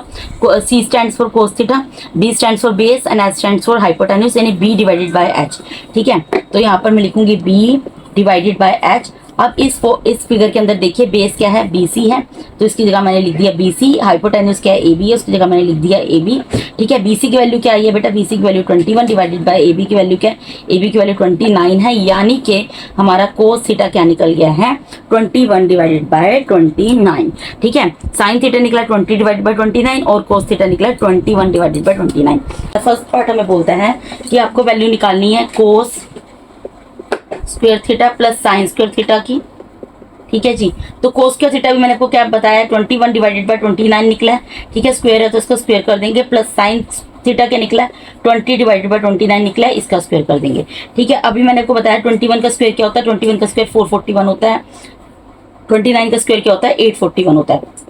C stands for cos theta, B stands for base and H stands for hypotenuse, यानी B डिवाइडेड बाय H, ठीक है। तो यहाँ पर मैं लिखूंगी B डिवाइडेड बाय H। अब इस फिगर के अंदर देखिए बेस क्या है BC है, तो इसकी जगह मैंने लिख दिया BC, हाइपोटेन्यूज क्या है AB है उसकी जगह मैंने लिख दिया AB, ठीक है। BC की वैल्यू क्या आई है बेटा, BC की वैल्यू 21 डिवाइडेड बाय AB की वैल्यू क्या है, AB की वैल्यू 29 है, यानी कि हमारा कोस थीटा क्या निकल गया है 21 डिवाइडेड बाय 29, ठीक है। साइन थीटा निकला 20 डिवाइडेड बाय 29 और कोस थीटा निकला 21 डिवाइडेड बाय 29। फर्स्ट पार्ट हमें बोलता है कि आपको वैल्यू निकालनी है cos square theta plus sine square theta की, ठीक है जी। तो कोस स्क्वायर थीटा भी मैंने आपको क्या बताया 21 डिवाइडेड बाय 29 निकला है, ठीक है। स्क्वायर है तो इसका स्क्वायर कर देंगे, प्लस साइन थीटा क्या निकला 20 डिवाइडेड बाय 29 निकला है, इसका स्क्वायर कर देंगे, ठीक है। अभी मैंने आपको बताया 21 का स्क्वायर क्या होता है, 21 का स्क्वायर 441 होता है, 29 का स्क्वायर क्या होता है 841 होता है।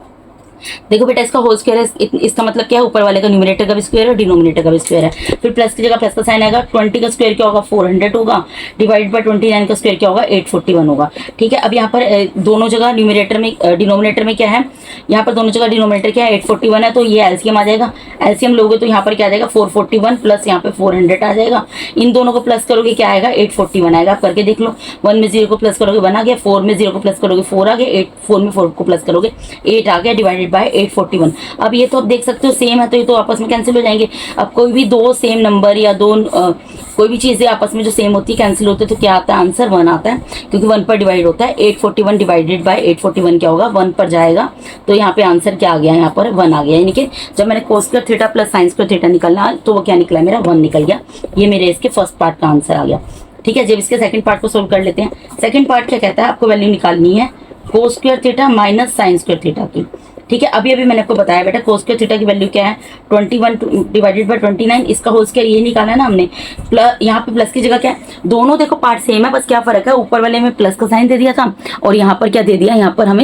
देखो बेटा इसका होल स्क्वायर है, इसका मतलब क्या है ऊपर वाले का न्यूमरेटर का भी स्क्वायर है डिनोमिनेटर का भी स्क्वायर है। फिर प्लस की जगह प्लस का साइन आएगा, 20 का स्क्वायर क्या होगा 400 होगा, डिवाइडेड बाय 29 का स्क्वायर क्या होगा 841 होगा, ठीक है। अब यहाँ पर दोनों जगह न्यूमरेटर में डिनोमिनेटर में क्या है, यहाँ पर दोनों जगह डिनोमिनेटर क्या है 841 है, तो ये एलसीएम आ जाएगा। एलसीएम लोगे तो यहाँ पर क्या आ जाएगा 441 प्लस यहाँ पे 400 आ जाएगा, इन दोनों को प्लस करोगे क्या आएगा 841 आएगा। आप करके देख लो, 1 में 0 को प्लस करोगे 1 आ गया, 4 में 0 को प्लस करोगे 4 आ गया, 4 में 4 को प्लस करोगे 8 आ गया, डिवाइडेड बाय 841। अब ये तो आप देख सकते हो सेम है, तो ये तो आपस में कैंसिल हो जाएंगे। अब कोई भी दो सेम नंबर या दो कोई भी चीजें आपस में जो सेम होती है कैंसिल होते हैं तो क्या आता है आंसर 1 आता है, क्योंकि 1 पर डिवाइड होता है। 841 डिवाइडेड बाय 841 क्या होगा 1 पर जाएगा, तो यहाँ पे आंसर क्या आ गया, यहाँ पर 1 आ गया। यानी कि जब मैंने cos square theta plus sine square theta निकलना तो वो क्या निकला मेरा 1 निकल गया। ये मेरे इसके फर्स्ट पार्ट का आंसर आ गया, ठीक है। जब इसके सेकंड पार्ट को सोल्व कर लेते हैं, सेकंड पार्ट क्या कहता है, आपको वैल्यू निकालनी है cos square theta minus sine square theta की। ठीक है, अभी अभी मैंने आपको बताया बेटा कोस स्क्वायर थीटा की वैल्यू क्या है 21 डिवाइडेड बाय 29, इसका होल स्क्वायर ये निकाला है ना हमने। प्लस यहाँ पे प्लस की जगह क्या है, दोनों देखो पार्ट सेम है, बस क्या फर्क है, ऊपर वाले में प्लस का साइन दे दिया था और यहाँ पर क्या दे दिया, यहाँ पर हमें,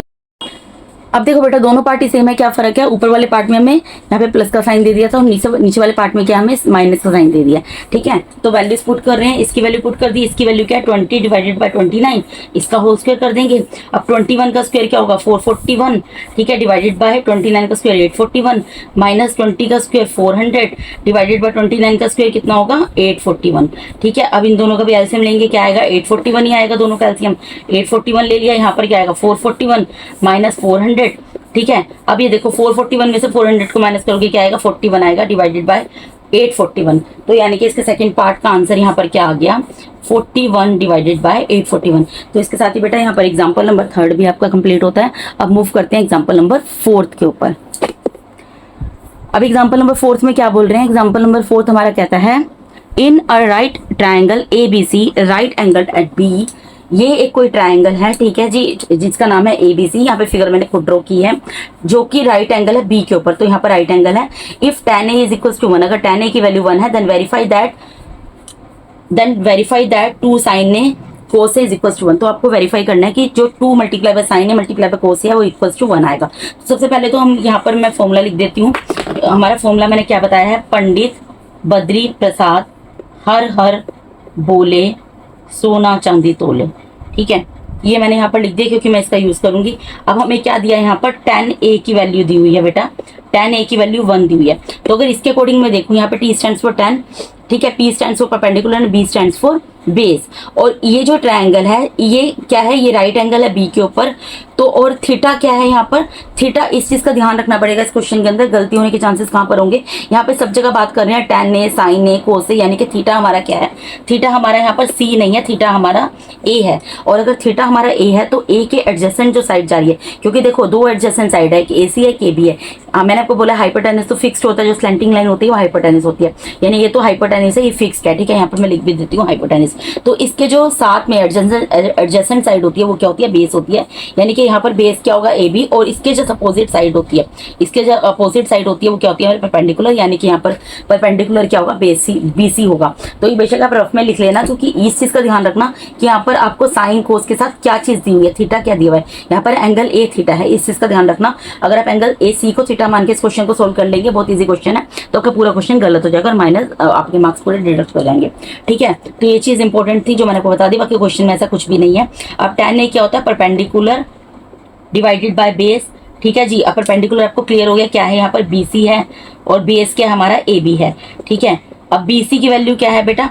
अब देखो बेटा दोनों पार्ट ही सेम है, क्या फर्क है, ऊपर वाले पार्ट में हमें यहाँ पे प्लस का साइन दे दिया था और नीचे वाले पार्ट में क्या हमें माइनस का साइन दे दिया। ठीक है, तो वैल्यूज पुट कर रहे हैं, इसकी वैल्यू पुट कर दी, इसकी वैल्यू क्या है 20 डिवाइडेड बाय 29, इसका होल स्क्वायर कर देंगे। अब 21 का स्क्वायर क्या होगा 441, ठीक है, डिवाइडेड बाय 29 का स्क्वायर 841, माइनस 20 का स्क्वायर 400 डिवाइडेड बाय 29 का स्क्वायर कितना होगा 841। ठीक है, अब इन दोनों का भी एलसीएम लेंगे, क्या आएगा 841 ही आएगा, दोनों का एलसीएम 841 ले लिया, यहाँ पर क्या आएगा 441 माइनस 400। ठीक है, अब ये देखो 441 में से 400 को माइनस करोगे क्या आएगा 41 आएगा डिवाइडेड बाय 841। तो यानी कि इसके सेकंड पार्ट का आंसर यहाँ पर क्या आ गया 41 डिवाइडेड बाय 841। तो इसके साथ ही बेटा यहाँ पर एग्जांपल नंबर 3 भी आपका कंप्लीट होता है। अब मूव करते हैं एग्जांपल नंबर 4 के ऊपर। अब एग्जांपल नंबर 4 में क्या बोल रहे हैं, एग्जांपल नंबर 4 हमारा कहता है in a right triangle ABC right angle at B, ये एक कोई ट्राइंगल है, ठीक है जी, जिसका नाम है ABC, यहाँ पे फिगर मैंने खुद ड्रॉ की है, जो कि राइट एंगल है B के ऊपर, तो यहाँ पर राइट एंगल है। If tan A is equal to 1, अगर tan A की वैल्यू 1 है then verify that 2 sin A cos A is equal to 1। तो आपको वेरीफाई करना है कि जो 2 multiply by sin A multiply by cos A है वो इक्वल टू 1 आएगा। सबसे पहले तो हम यहाँ पर मैं फॉर्मूला लिख देती हूँ। हमारा फॉर्मूला मैंने क्या बताया है, पंडित बद्री प्रसाद हर हर बोले सोना चांदी तोले। ठीक है, ये मैंने यहाँ पर लिख दिया क्योंकि मैं इसका यूज करूंगी। अब हमें क्या दिया है यहाँ पर tan A की वैल्यू दी हुई है बेटा, tan A की वैल्यू 1 दी हुई है। तो अगर इसके अकॉर्डिंग मैं देखूँ, यहाँ पे T स्टैंड्स फॉर tan, ठीक है, P stands for perpendicular and B stands for base. और ये जो ट्रायंगल है ये क्या है, ये राइट एंगल है B के ऊपर। तो और थीटा क्या है यहाँ पर, थीटा, इस चीज का ध्यान रखना पड़ेगा, इस क्वेश्चन के अंदर गलती होने के चांसेस कहाँ पर होंगे। यहाँ पे सब जगह बात कर रहे हैं tan A sin A cos A, यानी कि थीटा हमारा क्या है, थीटा हमारा यहाँ पर C नहीं है, थीटा हमारा A है। और अगर थीटा हमारा A है तो A के एडजेसेंट जो साइड जा रही है, क्योंकि देखो 2 एडजेसेंट साइड है, एक AC है एक AB है। मैंने आपको बोला हाइपोटेनस तो फिक्स्ड होता है, जो स्लैंटिंग लाइन होती है वो हाइपोटेनस होती है, यानी ये तो हाइपोटेनस है, ये फिक्स्ड है। ठीक है, यहाँ पर मैं लिख भी देती हूँ हाइपोटेनस। तो इसके जो साथ में एडजेसेंट साइड होती है वो क्या होती है, बेस होती है, यानी कि यहाँ पर बेस क्या होगा AB, और इसके जो अपोजिट साइड होती है, इसके जो अपोजिट साइड होती है वो क्या होती है परपेंडिकुलर, यानी कि यहाँ पर परपेंडिकुलर क्या होगा BC होगा। तो ये बेशक आप रफ में लिख लेना, क्योंकि इस चीज का ध्यान रखना कि यहाँ पर आपको साइन कोस के साथ क्या चीज दी हुई है, थीटा क्या दिया हुआ है, यहाँ पर एंगल A थीटा है, इस चीज का ध्यान रखना। अगर आप एंगल AC को थीटा मान के इस क्वेश्चन को सोल्व कर लेंगे, बहुत ईजी क्वेश्चन है, तो आपका पूरा क्वेश्चन गलत हो जाएगा और माइनस आपके मार्क्स पूरे डिडक्ट हो जाएंगे। ठीक है, तो ये चीज इंपॉर्टेंट थी जो मैंने आपको बता दी, बाकी क्वेश्चन में ऐसा कुछ भी नहीं है। अब tan A क्या होता है, परपेंडिकुलर डिवाइडेड बाय बेस। ठीक है जी, अब परपेंडिकुलर आपको क्लियर हो गया क्या है, यहाँ पर BC है और बेस क्या हमारा AB है। ठीक है, अब BC की वैल्यू क्या है बेटा,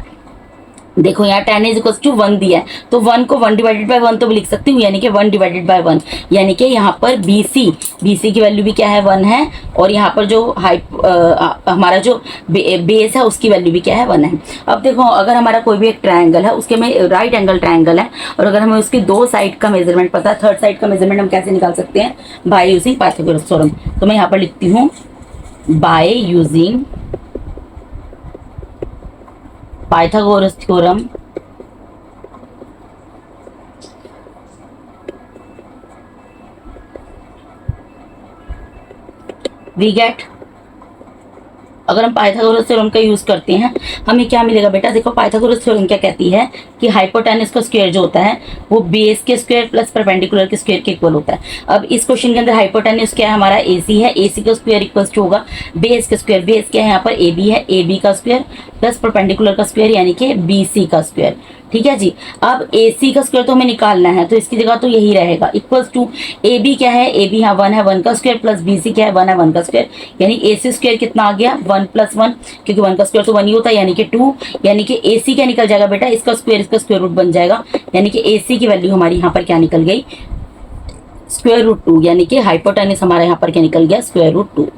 देखो यहाँ tan इज इक्वल टू 1 दिया है, तो 1 को 1 डिवाइडेड बाय 1 तो भी लिख सकती हूँ, यानी कि 1 डिवाइडेड बाय 1, यानी कि यहाँ पर BC की वैल्यू भी क्या है 1 है, और यहाँ पर जो हमारा जो बेस है उसकी वैल्यू भी क्या है 1 है। अब देखो अगर हमारा कोई भी एक ट्रायंगल है, उसके में राइट एंगल ट्रायंगल है, और अगर हमें उसकी 2 साइड का मेजरमेंट पता है, थर्ड साइड का मेजरमेंट हम कैसे निकाल सकते हैं, बाय यूजिंग पाइथागोरस थ्योरम। तो मैं यहाँ पर लिखती हूँ by using Pythagoras theorem we get, अगर हम पाइथागोरस थ्योरम का यूज करते हैं हमें क्या मिलेगा बेटा, देखो पाइथागोरस थ्योरम क्या कहती है कि हाइपोटेनस का स्क्वायर जो होता है वो बेस के स्क्वायर प्लस परपेंडिकुलर के स्क्वायर के इक्वल होता है। अब इस क्वेश्चन के अंदर हाइपोटेनस क्या है हमारा AC है, AC का स्क्वायर इक्वल टू होगा बेस के स्क्वायर, बेस क्या है यहाँ पर AB है, AB का स्क्वायर प्लस परपेंडिकुलर का स्क्वायर यानी कि BC का स्क्वायर। ठीक है जी, अब AC का स्क्वायर तो हमें निकालना है, तो इसकी जगह तो यही रहेगा इक्वल्स टू AB क्या है, AB यहाँ 1 है 1 का स्क्वायर, प्लस BC क्या है 1 है 1 का स्क्वायर, यानी AC स्क्वायर कितना आ गया 1 + 1, क्योंकि 1 का स्क्वायर तो 1 ही होता है, यानी कि 2, यानी कि AC क्या निकल जाएगा बेटा, इसका स्क्वायर रूट बन जाएगा, यानी कि AC की वैल्यू हमारी यहाँ पर क्या निकल गई √2, यानी कि हाइपोटेनस हमारा यहाँ पर क्या निकल गया √2।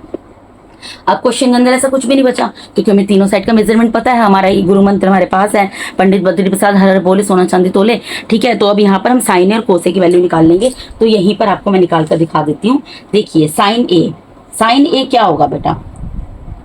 अब क्वेश्चन के अंदर ऐसा कुछ भी नहीं बचा, क्योंकि हमें तीनों साइड का मेजरमेंट पता है, हमारा गुरु मंत्र हमारे पास है, पंडित बद्री प्रसाद हर हर बोले सोना चांदी तोले। ठीक है, तो अब यहाँ पर हम साइन ए और कोसे की वैल्यू निकाल लेंगे, तो यहीं पर आपको मैं निकाल कर दिखा देती हूँ। देखिए साइन ए क्या होगा बेटा,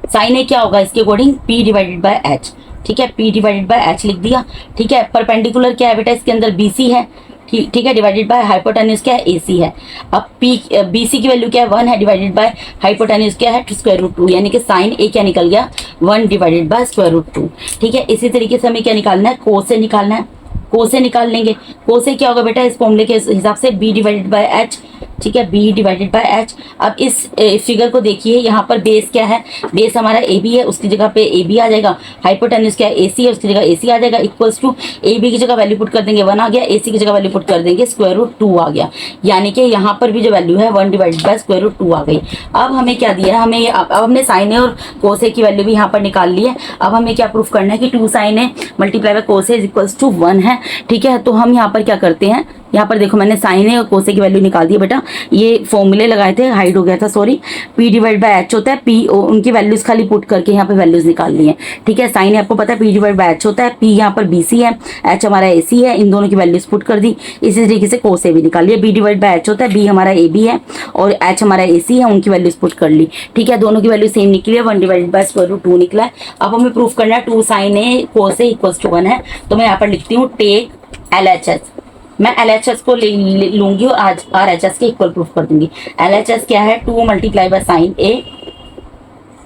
साइन ए क्या होगा इसके according P divided by H। ठीक है, P डिवाइडेड बाय H लिख दिया। ठीक है, परपेंडिकुलर क्या है बेटा, इसके अंदर BC है, ठीक है, डिवाइडेड बाय हाइपोटेन्यूज क्या है, AC है। अब पी BC की वैल्यू क्या है, 1 है, डिवाइडेड बाय हाइपोटेन्यूज क्या है, √2, यानी कि साइन A क्या निकल गया, 1 डिवाइडेड बाय √2। ठीक है, इसी तरीके से हमें क्या निकालना है, को से निकालना है, को से निकाल लेंगे। को से क्या होगा बेटा, इस फॉर्मूले के हिसाब से B डिवाइडेड बाय H। ठीक है, B डिवाइडेड बाय H। अब इस फिगर को देखिए, यहाँ पर बेस क्या है, बेस हमारा AB है, उसकी जगह पे AB आ जाएगा। हाइपोटेन्यूज क्या है, AC है, उसकी जगह AC आ जाएगा। इक्वल्स टू AB की जगह वैल्यू पुट कर देंगे 1 आ गया, AC की जगह वैल्यू पुट कर देंगे √2 आ गया। यानी कि यहाँ पर भी जो वैल्यू है 1 डिवाइडेड बाय √2 आ गई। अब हमें क्या दिया है, हमें अब हमने साइन ए और कोस ए की वैल्यू भी यहाँ पर निकाल ली है। अब हमें क्या प्रूफ करना है कि 2 sin A multiply by cos A equals to 1 है। ठीक है, तो हम यहाँ पर क्या करते हैं, यहाँ पर देखो मैंने साइन ए और कोसे की वैल्यू निकाल दी बेटा, ये फॉर्मूले लगाए थे, हाइड हो गया था sorry. P divide by H होता है, P उनकी वैल्यूज खाली पुट करके यहाँ पे वैल्यूज निकाल ली है। ठीक है, साइन ए आपको पता है P डिवाइड बाय H होता है, P यहाँ पर BC है, H हमारा AC है, इन दोनों की वैल्यूज पुट कर दी। इसी तरीके से कोसे भी निकाल लिया, B डिवाइड बाय H होता है, B हमारा AB है और H हमारा AC है, उनकी वैल्यूज पुट कर ली। ठीक है, दोनों की वैल्यू सेम निकली है, 1 डिवाइड बाय √2 निकला है। अब हमें प्रूफ करना है 2 sin A cos A equals to 1 है, तो मैं यहाँ पर लिखती हूँ टेक LHS। मैं LHS को लूंगी और आज RHS के इक्वल प्रूफ कर दूंगी। LHS क्या है, 2 multiply by sine A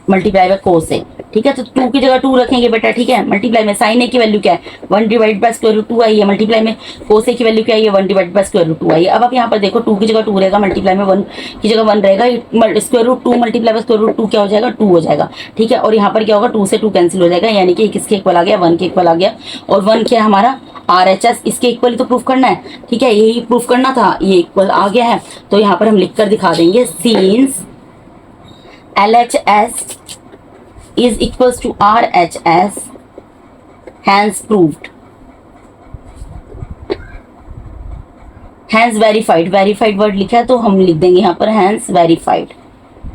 multiply by cos A. ठीक है, तो 2 की जगह 2 रखेंगे बेटा। ठीक है, मल्टीप्लाई में साइन ए की वैल्यू क्या है, 1 डिवाइड बाय √2 आई है, मल्टीप्लाई में कोस ए की वैल्यू क्या है, 1 डिवाइड बाय √2 आई है। अब आप यहाँ पर देखो 2 की जगह 2 रहेगा, मल्टीप्लाई में 1 की जगह 1 रहेगा, √2 मल्टीप्लाई बाय √2 क्या हो जाएगा, 2 हो जाएगा। ठीक है, और यहाँ पर क्या होगा, 2 से 2 कैंसिल हो जाएगा, यानी कि किसके इक्वल आ गया, 1 के इक्वल आ गया। और 1 क्या है हमारा RHS, इसके इक्वल ही तो प्रूफ करना है। ठीक है, यही प्रूफ करना था, ये इक्वल आ गया है, तो यहाँ पर हम लिख कर दिखा देंगे, since LHS is equals to RHS, hence proved, hence verified। verified word लिखा है तो हम लिख देंगे यहाँ पर hence verified।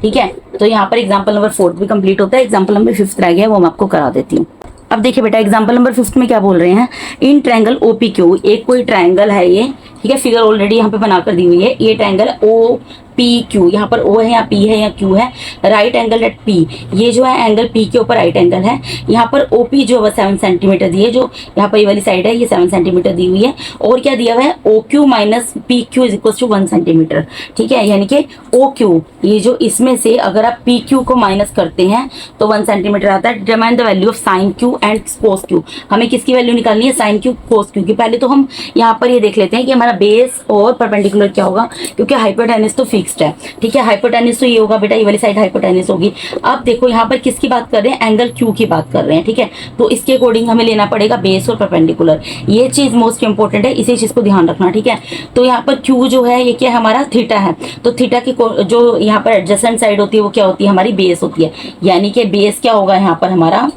ठीक है, तो यहाँ पर एग्जाम्पल नंबर 4 भी कंप्लीट होता है, एग्जाम्पल नंबर 5 रह गया, वो मैं आपको करा देती हूँ। अब देखिए बेटा, एग्जाम्पल नंबर 5 में क्या बोल रहे हैं, इन ट्रायंगल OPQ, एक कोई ट्रायंगल है ये। ठीक है, फिगर ऑलरेडी यहाँ पे बनाकर दी हुई है, ये ट्रायंगल OPQ, यहाँ पर O है, यहाँ P है, यहाँ Q है, राइट एंगल एट P, ये जो है एंगल P के ऊपर राइट एंगल है। यहाँ पर OP जो है 7 सेंटीमीटर दी है, जो यहाँ पर ये वाली साइड है, ये 7 सेंटीमीटर दी हुई है। और क्या दिया हुआ है, OQ minus PQ is equal to 1 centimetre. ठीक है, यानी कि OQ, ये जो इसमें से अगर आप PQ को माइनस करते हैं तो 1 सेंटीमीटर आता है। Determine the value of sine Q and cos Q, हमें किसकी वैल्यू निकालनी है, साइन Q कोस Q की। पहले तो हम यहाँ पर ये देख लेते हैं कि हमारा बेस और परपेंडिकुलर क्या होगा, क्योंकि हाइपोटेन्यूज तो फिक्स्ड है। ठीक है, हाइपोटेन्यूज तो ये होगा बेटा, ये वाली साइड हाइपोटेन्यूज होगी। अब देखो यहाँ पर किसकी बात कर रहे हैं, एंगल Q की बात कर रहे हैं। ठीक है, तो इसके अकॉर्डिंग हमें लेना पड़ेगा बेस और परपेंडिकुलर, ये चीज मोस्ट इंपॉर्टेंट है, इसी चीज को ध्यान रखना। ठीक है, तो यहाँ पर Q जो है ये क्या हमारा थीटा है, तो थीटा की जो यहाँ पर एडजेसेंट साइड होती है वो क्या होती है, हमारी बेस होती है। यानी कि बेस क्या होगा, यहाँ पर हमारा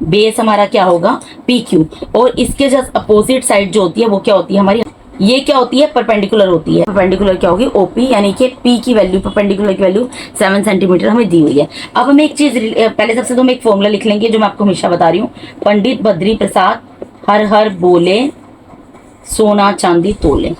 बेस हमारा क्या होगा, PQ, और इसके जस्ट अपोजिट साइड जो होती है वो क्या होती है हमारी, ये क्या होती है, परपेंडिकुलर होती है। परपेंडिकुलर क्या होगी, OP, यानी कि P की वैल्यू, परपेंडिकुलर की वैल्यू 7 सेंटीमीटर हमें दी हुई है। अब हम एक चीज पहले सबसे तो हम एक फॉर्मूला लिख लेंगे जो मैं आपको हमेशा बता रही हूँ, पंडित बद्री प्रसाद हर हर बोले सोना चांदी तोले,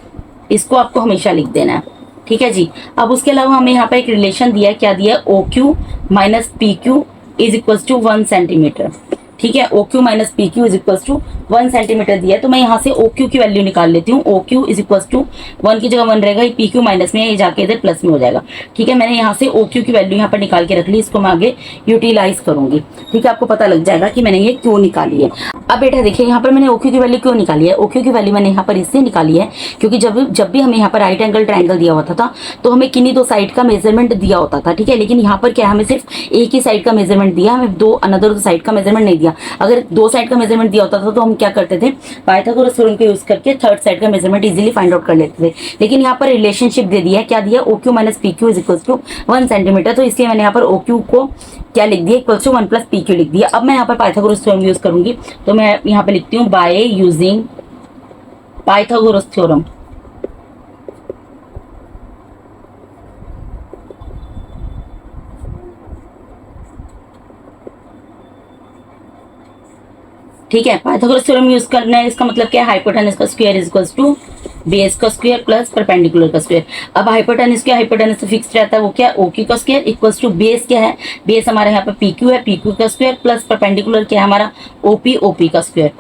इसको आपको हमेशा लिख देना है। ठीक है जी, अब उसके अलावा हमें यहाँ पर एक रिलेशन दिया है, क्या दिया है, OQ minus PQ is equal to 1 centimetre. ठीक है, OQ minus PQ is equal to 1 centimetre दिया है, तो मैं यहाँ से OQ की वैल्यू निकाल लेती हूँ। OQ इज इक्वल टू 1 की जगह 1 रहेगा, PQ माइनस में, ये जाके इधर प्लस में हो जाएगा। ठीक है, मैंने यहाँ से OQ की वैल्यू यहाँ पर निकाल के रख ली, इसको मैं आगे यूटिलाइज करूंगी। ठीक है, आपको पता लग जाएगा कि मैंने ये क्यों निकाली है। अब बेटा देखिए, यहाँ पर मैंने OQ की वैल्यू क्यों निकाली है, OQ की वैल्यू मैंने यहाँ पर इससे निकाली है क्योंकि जब भी हमें यहाँ पर राइट एंगल ट्रायंगल दिया होता था तो हमें किन्हीं दो साइड का मेजरमेंट दिया होता था। ठीक है, लेकिन यहाँ पर क्या, हमें सिर्फ एक ही साइड का मेजरमेंट दिया, हमें अनदर साइड का मेजरमेंट नहीं दिया। अगर 2 साइड का मेजरमेंट दिया होता था तो हम क्या करते थे, पाइथागोरस थ्योरम को यूज करके थर्ड साइड का मेजरमेंट इजीली फाइंड आउट कर लेते थे। लेकिन यहाँ पर रिलेशनशिप दे दिया है, क्या दिया, OQ minus PQ is equal to 1 centimetre, तो इसलिए मैंने यहाँ पर OQ को क्या लिख दिया, इक्वल टू 1 प्लस PQ लिख दिया। अब मैं यहाँ पर पाइथागोरस थ्योरम यूज करूंगी, तो मैं यहाँ पे लिखती हूँ बाय यूजिंग पाइथागोरस थ्योरम। ठीक है, पाइथागोरस थ्योरम यूज करना है, इसका मतलब क्या है, हाइपोटेनस का square is equal to base का स्क्वायर प्लस परपेंडिकुलर का स्क्वायर। अब हाइपोटेनस क्या, हाइपोटेनस तो फिक्स्ड रहता है, वो क्या, OQ का स्क्वायर इक्वल टू बेस क्या है, बेस हमारा यहाँ पर PQ है, PQ का स्क्वायर प्लस परपेंडिकुलर क्या है हमारा OP का स्क्वायर।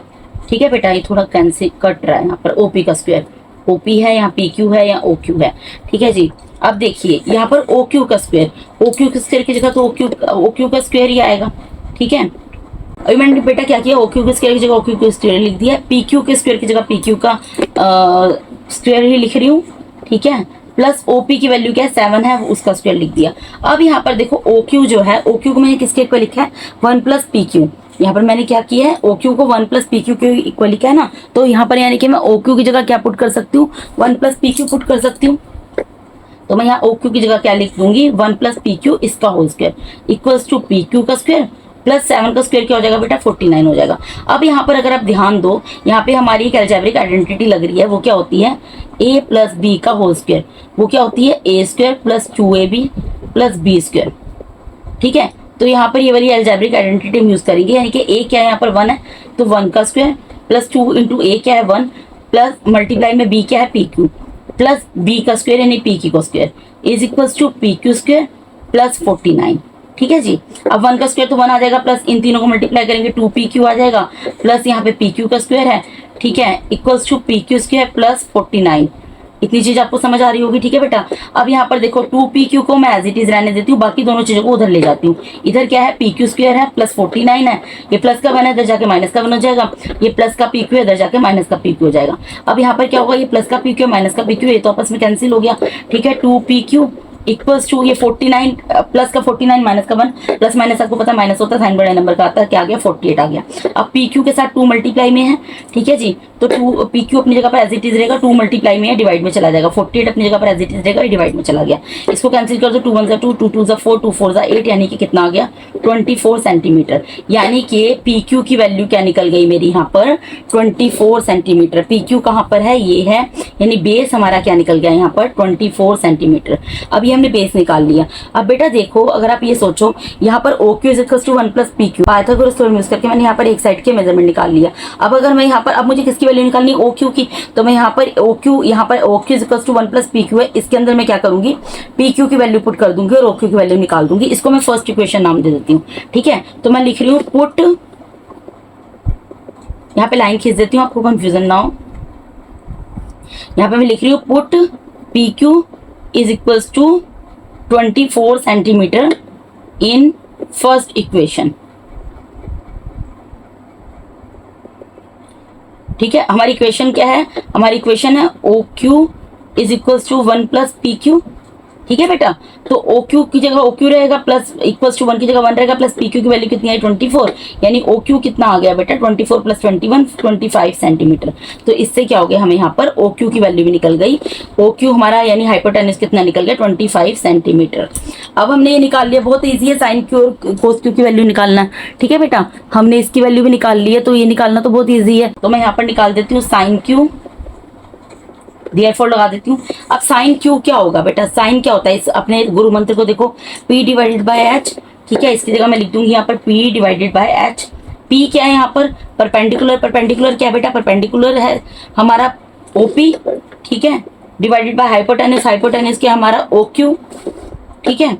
ठीक है बेटा, ये थोड़ा कैंसिल कट रहा है यहाँ पर, OP का स्क्वायर। ओपी है, यहाँ पी क्यू है, यहाँ ओ क्यू है। ठीक है जी। अब देखिए यहाँ पर ओ क्यू का स्क्वायर, ओ क्यू के स्क्वायर की जगह तो ओ क्यू का स्क्वायर ही आएगा। ठीक है, अभी मैंने बेटा क्या किया, ओ क्यू के स्क्वायर की जगह ओ क्यू के स्क्वायर लिख दिया, पी क्यू के स्क्वायर की जगह पी क्यू का स्क्वायर ही लिख रही हूँ। ठीक है, प्लस ओपी की वैल्यू क्या है 7 है, उसका स्क्वायर लिख दिया। अब यहाँ पर देखो ओ क्यू जो है, ओ क्यू को मैंने किसके इक्वल लिखा है 1 प्लस पी क्यू। यहाँ पर मैंने क्या किया है, ओ क्यू को 1 प्लस पी क्यू के इक्वल लिखा है ना, तो यहाँ पर यानी कि मैं ओ क्यू की जगह क्या पुट कर सकती हूँ 1 प्लस पी क्यू पुट कर सकती हूँ। तो मैं यहाँ ओ क्यू की जगह क्या लिख दूंगी 1 प्लस पी क्यू इसका whole square equals to P Q का स्क्वायर प्लस 7 का स्क्वायर क्या हो जाएगा बेटा 49 हो जाएगा। अब यहाँ पर अगर आप ध्यान दो, यहाँ पे हमारी एक अलजेब्रिक आइडेंटिटी लग रही है, वो क्या होती है a प्लस बी का होल स्क्वायर, वो क्या होती है a square plus 2ab plus B square. ठीक है, तो यहाँ पर ये वाली अलजेब्रिक आइडेंटिटी हम यूज करेंगे, यानी कि a क्या है यहाँ पर 1 है तो 1 का स्क्वायर प्लस 2 इंटू a क्या है 1 प्लस मल्टीप्लाई में b क्या है पी क्यू प्लस b का स्क्वायर यानी पी क्यू का square is equals to P Q square plus 49। ठीक है जी। अब 1 का स्क्वायर तो 1 आ जाएगा, प्लस इन तीनों को मल्टीप्लाई करेंगे 2pq आ जाएगा, प्लस यहाँ पे pq का स्क्वायर है। ठीक है, equals to pq square plus 49। इतनी चीज आपको समझ आ रही होगी। ठीक है बेटा, अब यहाँ पर देखो 2pq को मैं एज इट इज रहने देती हूँ, बाकी दोनों चीजों को उधर ले जाती हूँ। इधर क्या है pq स्क्वायर है प्लस 49 है, ये प्लस का 1 है इधर जाके माइनस का 1 हो जाएगा, ये प्लस का pq है इधर जाके माइनस का pq हो जाएगा। अब यहाँ पर क्या होगा, ये प्लस का pq माइनस का pq ये तो आपस में कैंसिल हो गया। ठीक है, 2pq इक्वल्स टू ये 49 प्लस का 49 माइनस का 1 प्लस माइनस आपको पता है माइनस होता है, साइन बड़े नंबर का आता है, क्या आ गया 48 आ गया। अब पी क्यू के साथ 2 मल्टीप्लाई में है। ठीक है जी, तो 2 पी क्यू अपनी जगह पर एज इट इज रहेगा, 2 मल्टीप्लाई में है डिवाइड में चला जाएगा, 48 अपनी जगह पर एज इट इज रहेगा, डिवाइड में चला गया। इसको कैंसिल कर दो, 2 1 2 2 2 4 2 4 8 यानी कि कितना आ गया 24 सेंटीमीटर। यानी कि पी क्यू की वैल्यू क्या निकल गई मेरी यहाँ पर 24 सेंटीमीटर। पी क्यू कहाँ पर है, ये है, यानी बेस हमारा क्या निकल गया यहाँ पर 24 सेंटीमीटर। अब ये हमने बेस निकाल लिया। अब बेटा देखो, अगर आप ये सोचो यहाँ पर O Q is equals to 1 plus P Q, Pythagoras theorem use करके मैंने यहाँ पर एक साइड के मेजरमेंट निकाल लिया। अब अगर मैं यहाँ पर, अब मुझे किसकी वैल्यू निकालनी है ओ क्यू की, तो मैं यहाँ पर O Q is equals to 1 plus P Q है, इसके अंदर मैं क्या करूंगी पी क्यू की वैल्यू पुट कर दूंगी और ओ क्यू की वैल्यू निकाल दूंगी। इसको मैं फर्स्ट इक्वेशन नाम दे देती हूँ। ठीक है, तो मैं लिख रही हूँ पुट, यहाँ पे लाइन खींच देती हूँ आपको कंफ्यूजन ना हो। यहाँ पे मैं लिख रही हूँ put P Q is equals to 24 centimetre in first equation. ठीक है, हमारी इक्वेशन क्या है, हमारी इक्वेशन है O Q is equals to 1 plus P Q. ठीक है बेटा, तो ओ क्यू की जगह ओ क्यू रहेगा प्लस इक्वल्स टू 1 की जगह 1 रहेगा, प्लस पी क्यू की वैल्यू कितनी आई 24, यानी ओ क्यू कितना आ गया बेटा 24 प्लस 21 25 सेंटीमीटर। तो इससे क्या हो गया, हमें यहाँ पर ओ क्यू की वैल्यू भी निकल गई। ओ क्यू हमारा यानी हाइपोटेनस कितना निकल गया 25 सेंटीमीटर। अब हमने ये निकाल लिया, बहुत ईजी है साइन क्यू और कोस क्यू की वैल्यू निकालना। ठीक है बेटा, हमने इसकी वैल्यू भी निकाल ली है, तो ये निकालना तो बहुत ईजी है। तो मैं यहाँ पर निकाल देती हूँ साइन क्यू, लगा देती हूँ। अब साइन क्यू क्या होगा बेटा, साइन क्या होता है, इस अपने गुरु मंत्र को देखो P डिवाइडेड बाय H। ठीक है, इसकी जगह मैं लिख दूंगी यहाँ पर P divided by H। P क्या है यहाँ पर परपेंडिकुलर, परपेंडिकुलर क्या है बेटा, परपेंडिकुलर है हमारा OP। ठीक है, डिवाइडेड बाय हाइपोटेनस, हाइपोटेनस क्या हमारा OQ। ठीक है,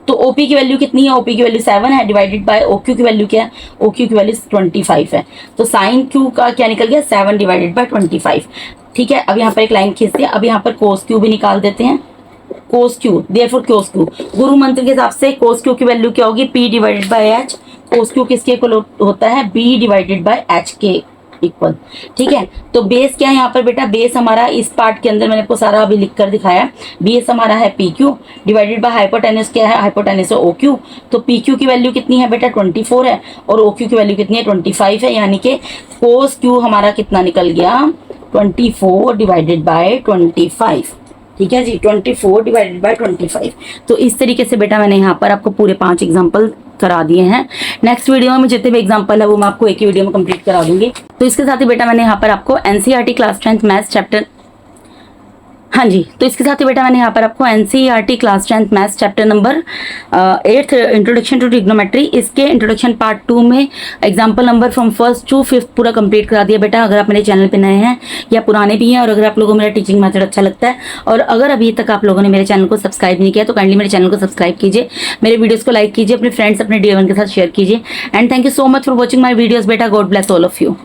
तो OP की वैल्यू कितनी है, OP की वैल्यू 7 है, डिवाइडेड बाय OQ की वैल्यू क्या है, OQ की वैल्यू 25 है। तो साइन Q का क्या निकल गया 7 डिवाइडेड बाय 25। ठीक है, अब यहाँ पर एक लाइन खींच दिया। अब यहाँ पर कोस क्यू भी निकाल देते हैं, कोस क्यू देयरफॉर कोस क्यू गुरु मंत्र के हिसाब से कोस क्यू की वैल्यू क्या होगी P divided by H। Cos Q किसके इक्वल होता है B डिवाइडेड बाय H के इक्वल। ठीक है, तो बेस क्या है यहाँ पर बेटा, बेस हमारा इस पार्ट के अंदर मैंने आपको सारा अभी लिख कर दिखाया। बेस हमारा है P Q divided by hypotenuse क्या है, हाइपोटेनस है ओ क्यू। तो पी क्यू की वैल्यू कितनी है बेटा 24 है और ओ क्यू की वैल्यू कितनी है 25 है, यानी कि कोस क्यू हमारा कितना निकल गया 24 डिवाइडेड बाय 25। ठीक है जी, 24 डिवाइडेड बाय 25। तो इस तरीके से बेटा मैंने यहाँ पर आपको पूरे 5 एग्जाम्पल करा दिए हैं। नेक्स्ट वीडियो में जितने भी एग्जाम्पल है वो मैं आपको एक ही वीडियो में कंप्लीट करा दूंगी। तो इसके साथ ही बेटा मैंने यहाँ पर आपको NCERT class 10th maths chapter, हाँ जी, तो इसके साथ ही बेटा मैंने यहाँ पर आपको NCERT class 10th maths chapter number 8 introduction to trigonometry, इसके इंट्रोडक्शन पार्ट 2 में example number from 1st to 5th पूरा कंप्लीट करा दिया बेटा। अगर आप मेरे चैनल पे नए हैं या पुराने भी हैं और अगर आप लोगों को मेरा टीचिंग मेथड अच्छा लगता है और अगर अभी तक आप लोगों ने मेरे चैनल को सब्सक्राइब नहीं किया तो काइंडली मेरे चैनल को सब्सक्राइब कीजिए, मेरे वीडियोज़ को लाइक कीजिए, अपने फ्रेंड्स अपने डियर वन के साथ शेयर कीजिए। And thank you so much for watching my videos बेटा। God bless all of you.